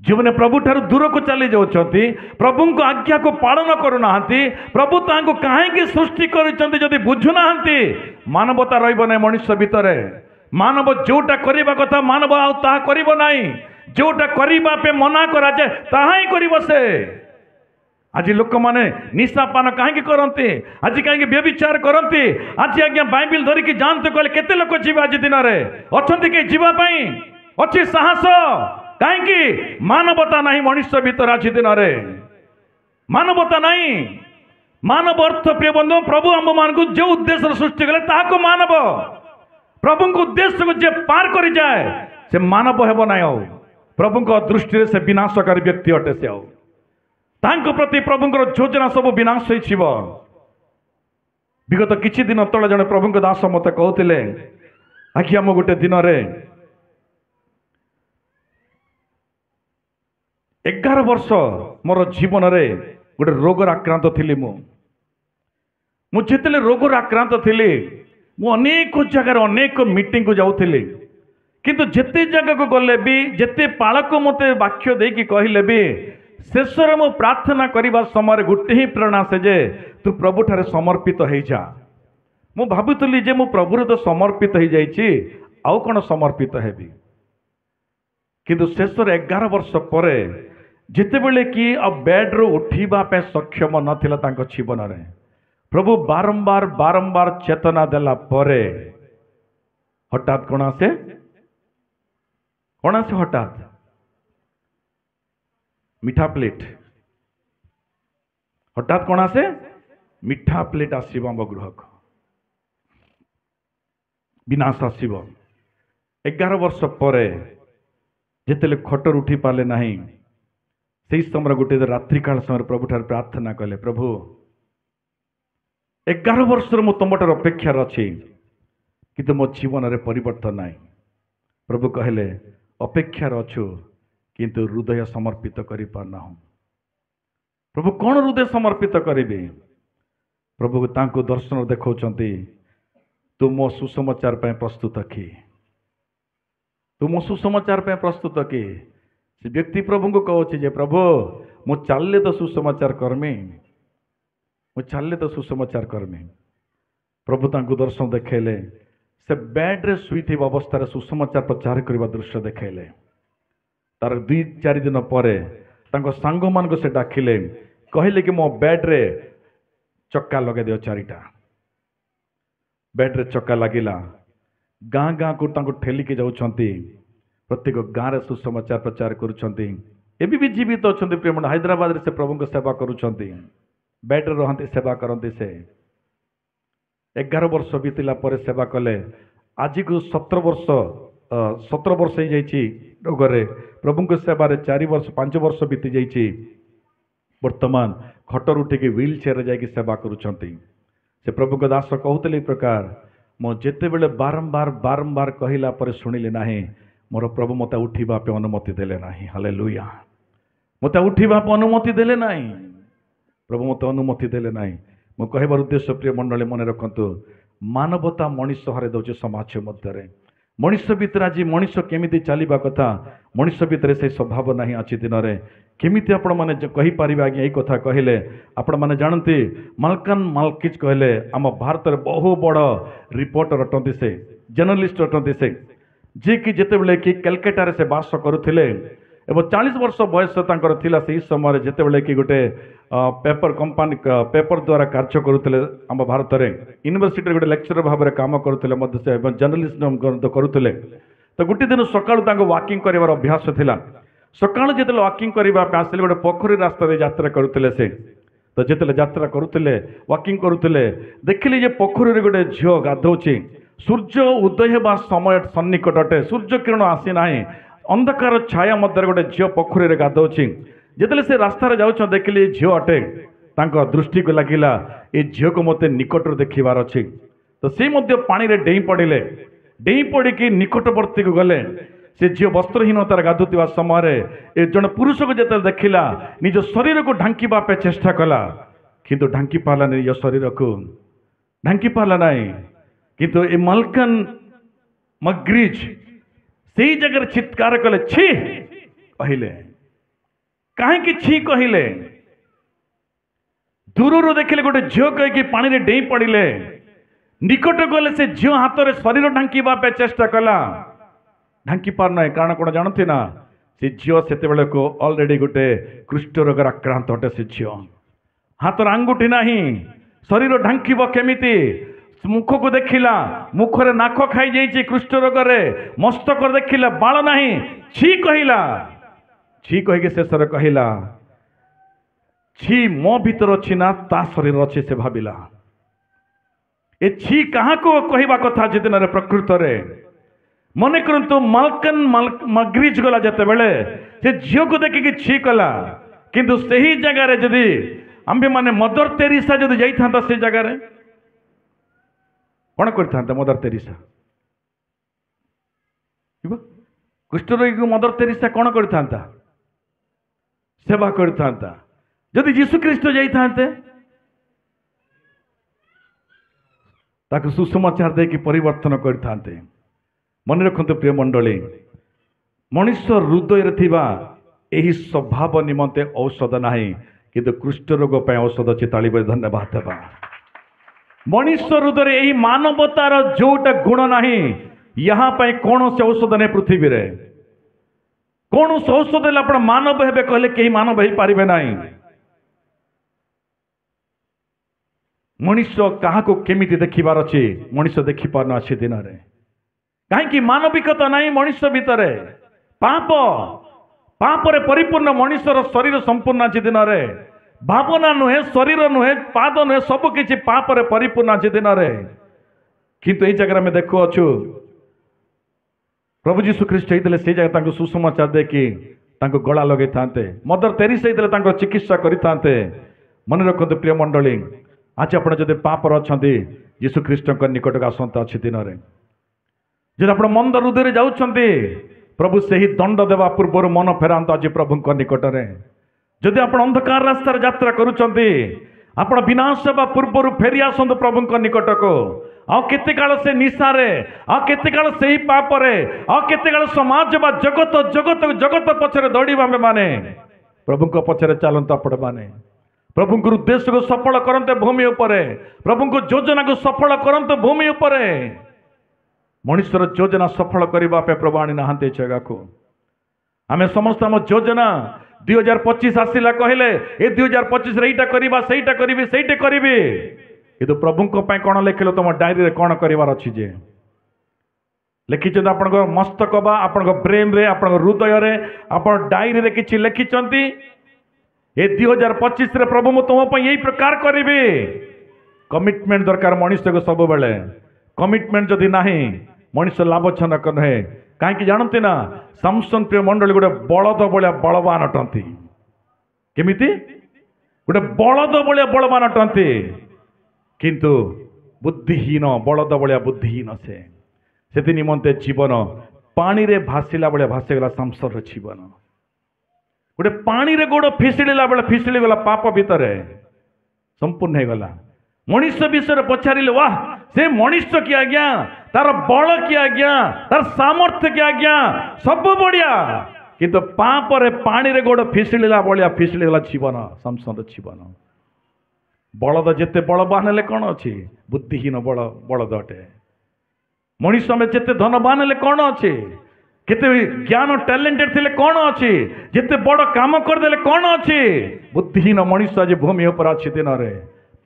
Speaker 1: जीवन प्रभु ठार दूर को चली जाउछंती प्रभु को आज्ञा को पालन करूना प्रभु तांको कहीं सृष्टि करी बुझुना मानवता रही मनुष्य भितर मानव जोटा करबा कथा मानव आ करिबो नाही जोटा करबा पे मना करा जाए ताहा ही करिबो से आज लोक मैंने निशापान कहीं करते आज कहीं व्यभिचार करते आज आज्ञा बाइबिल धरिकी जानते कहले केते लोक जीव आज दिन में अच्छा के जीवाई अच्छी साहस कहीं मानवता नहीं मनुष्य भीतर आज दिन में मानवता नहीं मानव अर्थ प्रिय बंधु प्रभु आम मान को जो उद्देश्य सृष्टि कले ताको मानव प्रभु को उद्देश्य को जे पार कर जाए से मानव हेब ना प्रभु दृष्टि से विनाशकारी व्यक्ति अटे से तांको प्रति प्रभुंकर योजना सब विनाश हो विगत किछि दिन तले जने प्रभु दास मत कहते आखि आम गोटे दिन में 11 वर्ष मोर जीवन में गोटे रोगर आक्रांत थी मुझे रोगर आक्रांत थी मु अनेक जगार अनेक मीटिंग को जाऊली किंतु जेते जगह को गले भी जेते पालक मते वाक्य देकी कहले भी शेष में मु प्रार्थना करने समय गोटे ही प्रेरणा से जे तू प्रभु ठारे समर्पित हो जा मु भाबुतली जे मु प्रभु तो समर्पित हो जाइछि आउ कौन समर्पित हेबी किंतु शेष 11 वर्ष पर जिते बेले कि अब बेड रो उठीबा पे सक्षम नथिला तांको जीवन रे प्रभु बारंबार बारंबार चेतना देला परे हठात कोना से हठात मीठा प्लेट हठात कोना से मीठा प्लेट आसीबो हम गृह को विनाश आसीबो 11 वर्ष पर जिते खटर उठी पाले नहीं से समय गोटे रात्रि काल समय प्रभु ठार प्रार्थना कले प्रभु 11 वर्ष मु तुम ठार अपेक्षार अच्छी कि मो जीवन में परिवर्तन ना प्रभु कहले अपेक्षार अच्छु किंतु हृदय समर्पित करि पारना प्रभु कौन हृदय समर्पित करेंगे प्रभु तांको दर्शन देखौचंती तू मो सुसमाचार पे प्रस्तुत कि तू मो सुसमाचार पे प्रस्तुत कि से व्यक्ति प्रभु को कहूँ जे प्रभु मु चाले तो सुसमाचार कर्मी मु चाले तो सुसमाचार कर्मी प्रभु तांको दर्शन देखेले से बेड रे शुई अवस्था सुसमाचार प्रचार करने दृश्य देखेले तार 2-4 दिन पर सांग मान को से डाकिले कहले कि मो बेड रे चक्का लगे दियो 4टा बेड रे चक्का लगिला गाँ गाँ को ठेलिकी जाउछंती प्रत्येक गाँव में सुसमाचार प्रचार करुछंती एबी भी जीवित अच्छा प्रेम हैदराबाद रे से प्रभु को सेवा करुछंती बेड रे रहंती सेवा करंती से 11 वर्ष बीतला पर सेवा कले आज को 17 वर्ष हो जाइए रोगरे प्रभु को सेवा 4 वर्ष 5 वर्ष बीती जाइए वर्तमान खटर उठिकी व्हील चेयर जाकि सेवा करुछंती से प्रभु को दास कहते प्रकार मो जेते बेले बारंबार बारंबार कहला पर शुणिले नाही मोर प्रभु मते उठिबा पे अनुमति देले नाही हालेलुया मते उठिबा पे अनुमति देले नाही प्रभु मते अनुमति देले नाही मो कहबार उद्देश्य प्रिय मंडली मन रखंतु मानवता मनुष्य हरे दउचे समाज मध्यरे मनुष्य भितर आज मनुष्य केमिति चलिबा कथा मनुष्य भितर से स्वभाव नाही अछि दिन रे केमिति आपण माने कहि परिबा आज्ञा एई कथा कहिले आपण माने जानती मालकान मालकिज कहले आम भारत रे बहु बड़ रिपोर्टर अटंती से जर्नलिस्ट अटंती से जे कि जेते बेले कि कलकत्ता रे से बास करुथिले एवं 40 वर्ष बयस तांकर थिला से समय जेते बेले कि गोटे पेपर कंपनी पेपर द्वारा कार्य करुथिले आम भारत रे यूनिवर्सिटी गोटे लेक्चरर भाव में काम करुथिले मध्य से एवं जर्नलिज्म करुथिले तो गोटे दिन सकाळु तांको वॉकिंग करिवार अभ्यास थिला सकाळु जेते वॉकिंग करिबा पे आसिले गोटे पोखरी रास्ता रे यात्रा करुथिले से तो जेते यात्रा करुथिले वॉकिंग करुथिले देखिले जे पोखरी रे गोटे झियो गाधौची सूर्य उदय हेबा समय सन्निकट अटे सूर्य किरण आसी नाही अंधकार छाया मध्य गोटे झियो पोखरी रे गाधौची जेते से रास्ता रे जाउछ देखिले झियो अटे तांको दृष्टि को लागिला ए झियो को मते निकट रे देखिबार अछि तो से मध्य पानी रे डेई पड़िले डेई पड़िकी निकटवर्ती को गले से झियो वस्त्रहीनतार गाधुवा समय ए जन पुरुष को जेते देखिला निज शरीर को ढांकीबा पे चेष्टा कला किंतु ढांकी पाला निज शरीर को ढांकी पाला नहीं किंतु ए मलकन मग्रीज से जगह चित्कार कले छी कहले कहीं छी कहले दूर देखिले गोटे झील कहीकि पानी रे डेई पड़िले निकट गले से झील हाथ में शरीर ढांकीबा पे चेष्टा कला ढांकी पार ना कारण कौन जानती ना से झील से को ऑलरेडी गोटे कुष्ठ रोगर आक्रांत अटे से झील हाथ आंगुठी नाही शरीर ढांकीब केमिति मुख को देखिला मुखरे नाक खाई जाइए कुष्ठ रोगरे मस्तक देखिला बाल नाही छी कहला छी कहीकि शेष कहला छी मो भीतर अच्छी ना ता शरीर अच्छे से भाविला ए छी कहाँ को कहवा कथा जिदिन रे प्रकृत रे मन करंतु मालकन मग्रीज गला जते बेले से झील को देखिकी छी कला किंतु सही जगह रे जदि आम्भे माने मदर तेरेसा जदि जाइथांता से जगह रे कौन करता मदर तेरेसा कुष्ठरोगी को मदर तेरेसा कौन करता सेवा करता जदि यीशु ख्रीष्ट जाइथांते ताकु सुसमाचार देकी परिवर्तन करते मन रखते प्रिय मंडली मनुष्य हृदय थिबा एही स्वभाव निमंते औषध नाही किंतु कुष्ठ रोग पे औषध अछि तालिबे धन्यवाद देबा मनुष्य हृदय यही मानवतार जोटा गुण नाही यहाँ पे कौन से औषध नहीं पृथ्वी रे कौन से औषध आप मानव हेबे कहले कहीं मानव हो पारे ना मनुष्य क्या केमिति देखिबार अच्छी मनुष्य देखी पार अच्छे दिन में कहीं मानविकता नहीं मनुष्य भितर पाप पापरे परिपूर्ण मनुष्यर शरीर संपूर्ण अच्छी दिन में भावना नुहे शरीर नुहे पाद नुहे सबकि पापरे परिपूर्ण अच्छी दिन में किंतु ये जगह में देखु अच्छु प्रभु जीशु ख्रीष्ट होते से जगह सुसमाचार देखी गला लगे था मदर तेरेसा होते चिकित्सा करते मन रखते प्रिय मंडली आज आप पापर अच्छा यीशु ख्रीष्ट निकट आसंता अच्छी दिन में जब आप मंद हृदय जाऊँगी प्रभु से ही दंड देवा पूर्व मन फेरांत आज प्रभु निकट में जदि आप अंधकार रास्ता यात्रा करुँच आप विनाश होगा पूर्व फेरी आसतु प्रभु निकट को आते काल से निशारे आते काल से ही पापरे आते काल समाज बा जगत जगत जगत पछरे दौड़ा माने प्रभु को पछरे चलता आपण माने प्रभु को उद्देश्य को सफल करते भूमि उपरे प्रभु को योजना को सफल करते भूमि उपरे मनुष्यर योजना सफल करने प्रभु आनी ना जगह को आम समस्त आम योजना 2025 आसला कहले ए 2025 एटा करवा सेटा करी सेटे करी किंतु प्रभु कौन लिखल तुम डायरी रे कौन करार अच्छी जे लिखिं आपण मस्तक बा आपण ब्रेन रे आपण हृदय रे आपण डायरी रे किछि लिखिंट ए 2025 रे प्रभु मु तुम यही प्रकार करी कमिटमेंट दरकार मनुष्य को सब बेले कमिटमेंट जदि नाही मनुष्य लाभजनक नुहे कहीं जानते ना सामसन प्रिय मंडली गोटे बलद भाया बलवान अटंती केमिति गोटे बलद भाया बलवान अटंती किंतु बुद्धिहीन बलद भाया बुद्धिहीन से निमंते जीवन पानी रे भासिला बेले भासीगला सामसन जीवन गोटे पानी रे गोड़ फिसिला बेले फिसिली गला पाप भितर संपूर्ण हो गला मनुष्य विषय पचारे वाह से मनुष्य की आज्ञा तार बल की आज्ञा तार सामर्थ्य की आज्ञा सब बढ़िया किंतु पाप रे पानी रे गोड़ फिसिला भाया फिसिगला जीवन सामसन जीवन बलद जेते बलवान हेले कौन अच्छी बुद्धिहीन बलद अटे मनुष्य में जेते धनवान हेले कौन अच्छे केते ज्ञान टैलेंटेड थिले कौन अच्छी जेते बड़ काम करदेले कौन अच्छी बुद्धिहीन मनुष्य आज भूमि ऊपर अच्छी दिन रे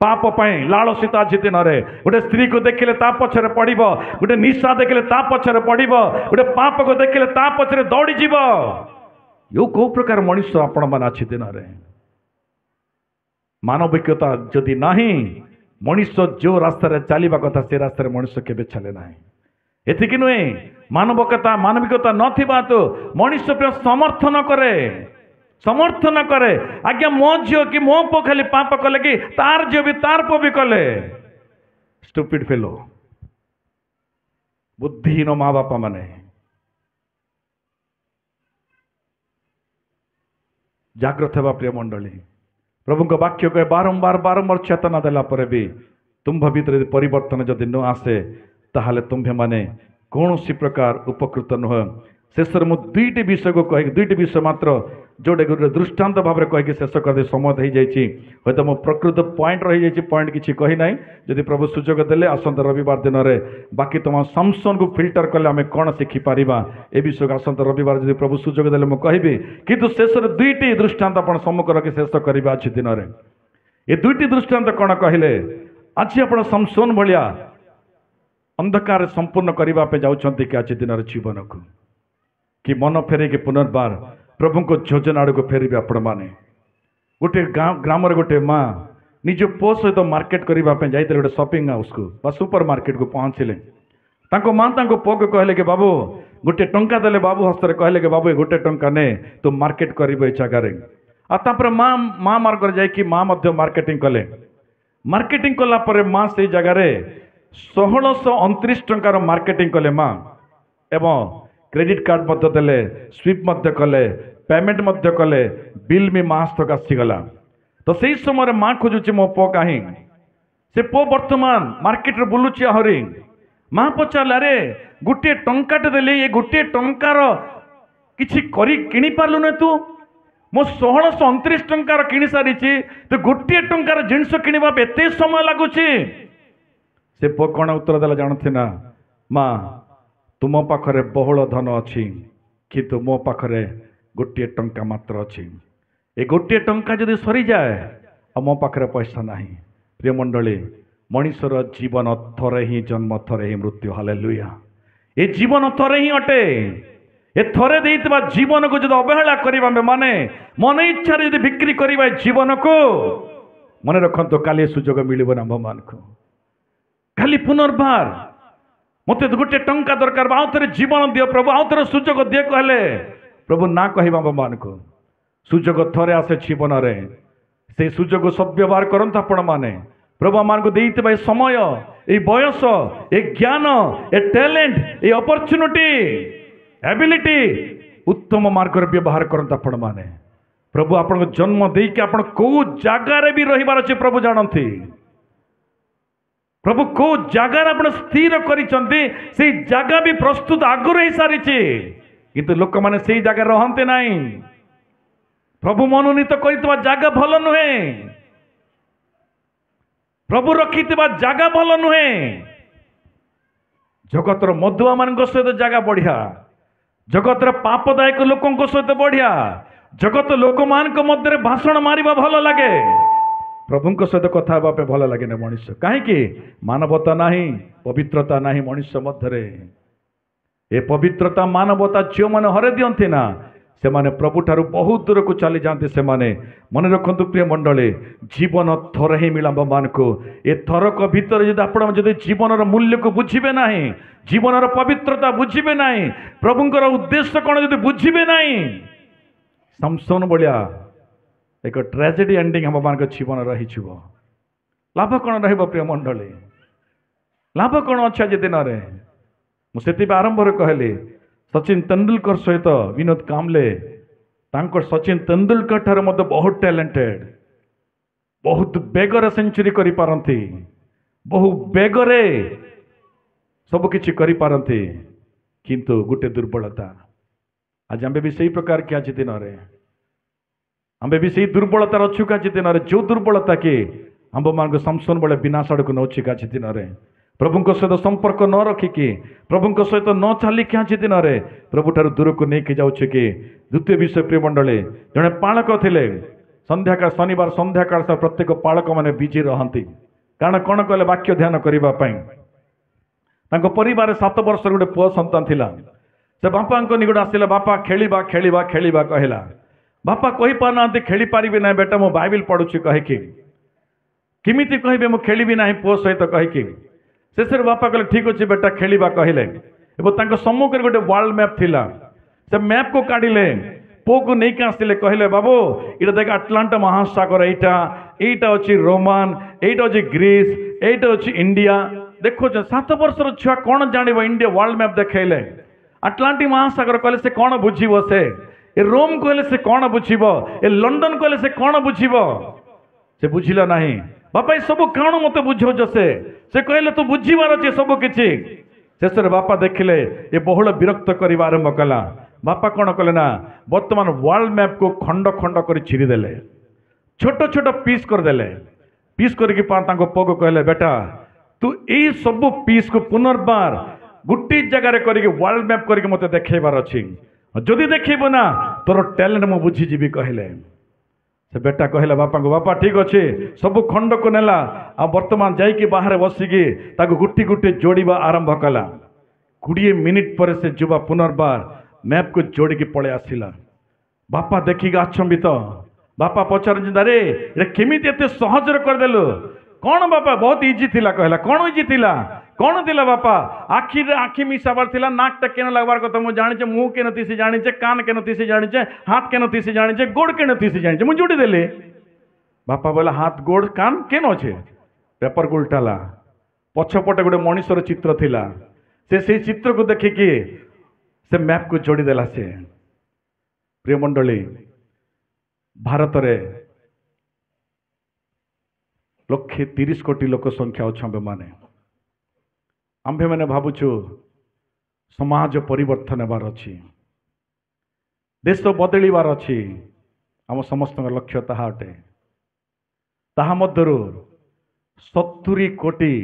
Speaker 1: पाप पाई लालसिता आज दिन रे गोटे स्त्री को देखिले ता पछरे पड़िबो गोटे निशा देखिले ता पछरे पड़िबो गोटे पाप को देखिले ता पछरे दौड़ी जीवो यो को प्रकार मनुष्य आपण मान अच्छी दिन रे मानविकता जदि नाही मनुष्य जो रास्ता चलवा कथा से रास्ता मनुष्य के चले ना एतिक नुहे मानवकता मानविकता नथिबा तो मनुष्य प्रिय समर्थन करे आज्ञा मो झील कि मो पो खाली पाप कले कि तार झील भी तार पो भी कले स्टूपिड फेलो बुद्धिहीन माँ बापा माने जाग्रत हेबा प्रिय मंडली प्रभु को वाक्य कहे बारंबार बारंबार चेतना देला पर भी तुम्भ भीतर परिवर्तन जदि न आसे ताहले तुम्भे माने कौन सी प्रकार उपकृत नुह शेष मु दुईटी विषय को कह दुईटी विषय मात्र जोड़े गोटे दृष्टांत भाव में कहीकि शेष कर समय हो जाए हयतो मो प्रकृत पॉइंट रही जाइए पॉइंट किसी कही ना जदि प्रभु सुजोग देले आसंता रविवार दिन में बाकी तुम सामसन को फिल्टर कले आम कौन शिखिपर ए विषय को आसंता रविवार जब प्रभु सुजोग देले मुझे कहबी किंतु शेष दुईटी दृष्टांत आप सम्मुख रखी शेष करवा आज दिन में ये दुईटी दृष्टांत कौन कहले आज आप सामसन भाया अंधकार संपूर्ण करने जाऊँच कि आज दिन जीवन को कि मन फेरे कि पुनर्बार प्रभु को योजना आड़ को फेरबे आपण मैंने गोटे ग्राम गोटे माँ निज पुओ सहित मार्केट करने जाते गोटे शॉपिंग हाउस को सुपर मार्केट को पहुँचले माँ पुओ को कहले कि बाबू गोटे टंका देले बाबू हस्त कहले कि बाबू गोटे टंका ने तू मार्केट कर जगार आपर माँ माँ मार्ग जाकि माँ मार्केटिंग कले मार्केटिंग कलापर माँ से जगार 1629 टंकार मार्केटिंग कले माँ एवं क्रेडिट कार्ड मध्य देले स्वीप मध्य कले पेमेंट मध्य कले बिल भी माँ हस्तक आसीगला तो सही समय माँ खोजुची मो पो कहीं से पो वर्तमान मार्केट रे बुलुची आहरी माँ पचारे अरे गोटे टंकाटे देले ये गोटे टंकार किछि करी किनी पारलु न तू मो 1629 टंकार किनी सारी तो गोटे टंकार जिनस किणवा एते समय लगुची से पो कौन उत्तर देला जानते ना माँ तुम पाखरे बहुल धन अच्छी किंतु मो पाखरे गोटे टंका मात्र अच्छी ए गोटे टंका जदि सरी जाए और मो पाखरे पैसा नहीं प्रिय मंडली मनुष्यर जीवन थरे ही जन्म थरे ही मृत्यु हालेलुया ए जीवन थरे ही अटे ए थरे देइतबा जीवन को जदि अवहेला करिबा माने मन इच्छा रे जदि बिक्री करिबा जीवन को मन रखंतो काली सुजोग मिलिबो ना भगवान को खाली पुनर्बार मत गोटे टंका दरकार आउ थे जीवन दियो प्रभु आउ थे सुजोग दिए कहले प्रभु ना कहवा भगवान को सुजोग थरे आसे जीवन रे से सुजोग सद्व्यवहार करत आपण माने प्रभु मान को देइतबा समय ए बयस ए ज्ञान ए टैलेंट ए अपॉर्चुनिटी एबिलिटी उत्तम मार्ग व्यवहार करत आपण माने प्रभु आपण को जन्म देके आपण को जगार भी रहिबार अछि प्रभु जानथि प्रभु को जगार आप स्थिर कर जगह भी प्रस्तुत आगुरी हो सारी किंतु लोक मैंने से जगह रहते नहीं प्रभु मनोनीत कर जगह भल नुहे प्रभु रखि जगह भल नुहे जगतर मधुआ मान सहित जगह बढ़िया जगतर पापदायक लोकों सहित बढ़िया जगत लोक मान मध्य भाषण मारिबा भल लगे प्रभु सहित कथा हाँपे भल लगे मनुष्य कहीं मानवता नहीं पवित्रता नहीं मनुष्य मध्य ए पवित्रता मानवता जो मैंने हरे दियंती ना से माने प्रभु ठारू बहुत दूर को चली जाते से माने मन रखु प्रिय मंडली जीवन थर ही मिला मान को ए थरक भितर जब आप जीवन मूल्य को बुझे ना जीवन पवित्रता बुझे ना प्रभुंर उद्देश्य कौन जो बुझे ना समसन भाया एक ट्रेजेडी एंडिंग हम मान जीवन रही लाभ कौन प्रिय मंडली लाभ कौन अच्छे आज दिन में मुझे आरंभ कहली सचिन तेंदुलकर सहित विनोद कामले सचिन तेंदुलकर ठार मत बहुत टैलेंटेड बहुत बेगरे सेंचुरी करी पारंती बहु बेगरे सबकिछि करी पारंती किंतु गोटे दुर्बलता आज आम भी सही प्रकार के आज दिन में आम भी सही दुर्बलतार अच्छु आज दिन में जो दुर्बलता कि आंब मान समसन बेले विनाश आड़ को नौची आज दिन में प्रभु सहित संपर्क न रखिकी प्रभु सहित न चलिकी आज दिन में प्रभु ठार दूर को लेकिन जाऊँ कि द्वितीय विषय प्रिय मंडली जड़े पालक थे संध्याकाल शनिवार संध्याकाल प्रत्येक पालक मैंने बिजी रहती कारण कौन कहले वाक्य ध्यान करने परिवार 7 वर्ष गोटे पुआ सन्तान थिला से बापा निकट आसला बापा खेलिबा खेलिबा खेलिबा कहला बापा कही पारना खेली पारिबी ना बेटा मु बाइबल पढ़ुची कहीकि किमिति कहबे मु खेलिबी ना पुओ सहित कहीकि शेष बापा कहले ठीक अच्छे बेटा खेलिबा कहले एवं सम्मुखें गोटे वर्ल्ड मैप थिला से मैप को काढ़िले पुओ को नहीं आसते कहले बाबू इटा देख अटलांटा महासागर एटा अच्छी रोमान एटा अच्छी ग्रीस एटा अच्छी इंडिया देखो 7 वर्षर छुआ कौन जान इंडिया वर्ल्ड मैप देखले अटलांटिक महासागर कहले से कौन बुझीब से ए रोम कहले से कौन बुझीब ए लंडन कहले से कौन बुझीब से बुझिला नहीं बापा ये सब कौन मत बुझौज से कहले तू बुझीबार अच्छे सब किछि शेष बापा देखिले ये बहुल विरक्त करने आरंभ कला बापा कौन कले ना वर्तमान वर्ल्ड मैप को खंड खंड कर छिड़देले छोट छोट पीस करदेले पीस करके पुओ को कहले बेटा तू यही सब पीस को पुनर्बार गोटे जगार करके वर्ल्ड मैप करके मत देखबार अच्छी जदि देखब ना तोर टैलेंट मु बुझीजी कहले से बेटा कहला बापा को बापा ठीक अच्छे सब खंड को नेला आ वर्तमान जाइए बाहर बसिकी गुटी गुटी जोड़वा आरंभ कला 20 मिनिट पर से जुवा पुनर्बार मैप को जोड़िकी पलि आसला बापा देखिक आचंबित बापा पचार अरे केमी एत सहजर करदेलु कौन बापा बहुत इजी थिला कहला कौन इजी थिला कौन थिला बापा आखि आखि मिसाबार थिला नाकटा केन लगवार कथा मु जानिचे मुंह केन तीसी जानिचे कान केन तीसी जानिचे हाथ केन तीसी जानिचे गोड़ केन तीसी जानिचे मु जोड़ी देले बापा बोला हाथ गोड़ कान केन अच्छे पेपर को उल्टाला पछपटे गोटे मनीषर चित्र थिला से चित्र को देखिकी से मैप को जोड़ी देला से प्रिय मंडली भारत रे 130 कोटी लोक संख्या अच्छा माने आंभे मैंने भावुचु समाज परिवर्तन हेबार अच्छी देश बदलिबार अच्छी आम समस्त लक्ष्य ताहा अटे ताहा मध्यरु 70 कोटी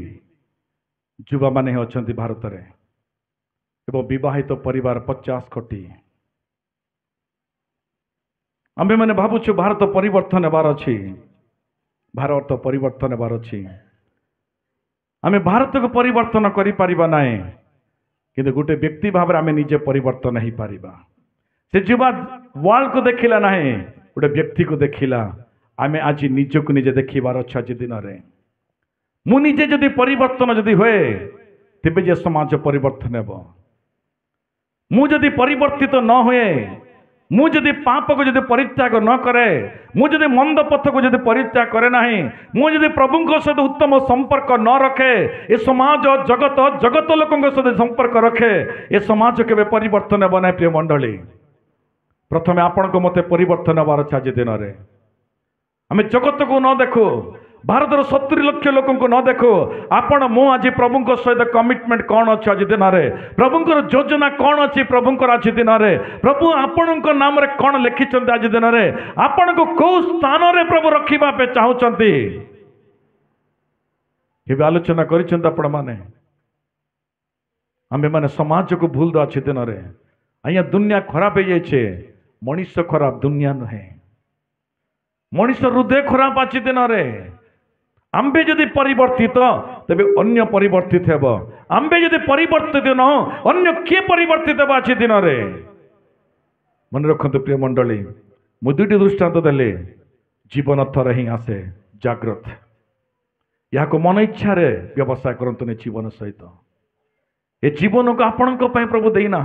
Speaker 1: युवा माने अच्छा भारत में एवं विवाहित परिवार 50 कोटी आंभे मैंने भावुचु भारत परिवर्तन हेबार अच्छी भारत परिवर्तन हेबार अच्छी आमे भारत को परिवर्तन करि परिबा नाए किंतु गोटे व्यक्ति भाव में आमे निजे परिवर्तन ही पारिबा से युवा वर्ल्ड को देखिला नाए गोटे व्यक्ति को देखिला आमे आज निज को निजे देखिबार अच्छा आज दिन में मु निजे जदि परिवर्तन जदि होए तेबे जे समाज परिवर्तन हेबो मु जदि परिवर्तित न होए मु जदि पाप को जदि परित्याग न करे मु जदि मंद पथ को जदि परित्याग करे नहीं मु जदि प्रभु सहित उत्तम संपर्क न रखे ए समाज जगत जगत लोकों सहित संपर्क रखे ए समाज के परिवर्तन हेब ना प्रिय मंडली प्रथमे आपण को मते परिवर्तन हेबार अछि आज दिन में आम जगत को न देखो भारत 70 लाख लोक न देखो आपण मु आज प्रभु सहित कमिटमेंट कौन अच्छे आज दिन में प्रभुंर योजना कौन अच्छी प्रभुंर आज दिन में प्रभु आपण नाम रे कौन लिखिं आज दिन में आपण को कौ स्थान रे प्रभु रखा चाहते आलोचना कर माने आमे माने समाज को भूल दो अच्छे दिन में अँ दुनिया खराब हो जाए मनीष खराब दुनिया नुहे मनीष हृदय खराब अच्छे दिन में आंबे जदि परिवर्तित तेबे अन्य परिवर्तित हेब आंबे जदि परिवर्तित न अन्य किए परिवर्तित हेब आज दिन रे मन रखते प्रिय मंडली मु दुईटी दृष्टांत देले जीवन थर ही आसे जाग्रत या मन इच्छा व्यवसाय करतु जीवन सहित ए जीवन को आपण प्रभु देना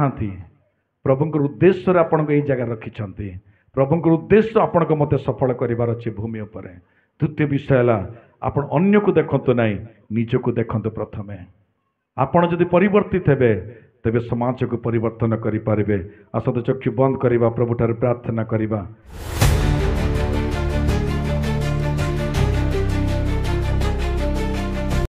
Speaker 1: प्रभु उद्देश्य आपण को जगह रखिंट प्रभु उद्देश्य आपण को मत सफल करार अच्छे भूमि उपर द्वितीय विषय है आपण अन्य को देखते ना निज को देखते प्रथमे आपण जदि परिवर्तित हेबे तेबे समाज को परिवर्तन करें आसत चक्षु बंद करवा प्रभुठार प्रार्थना करवा।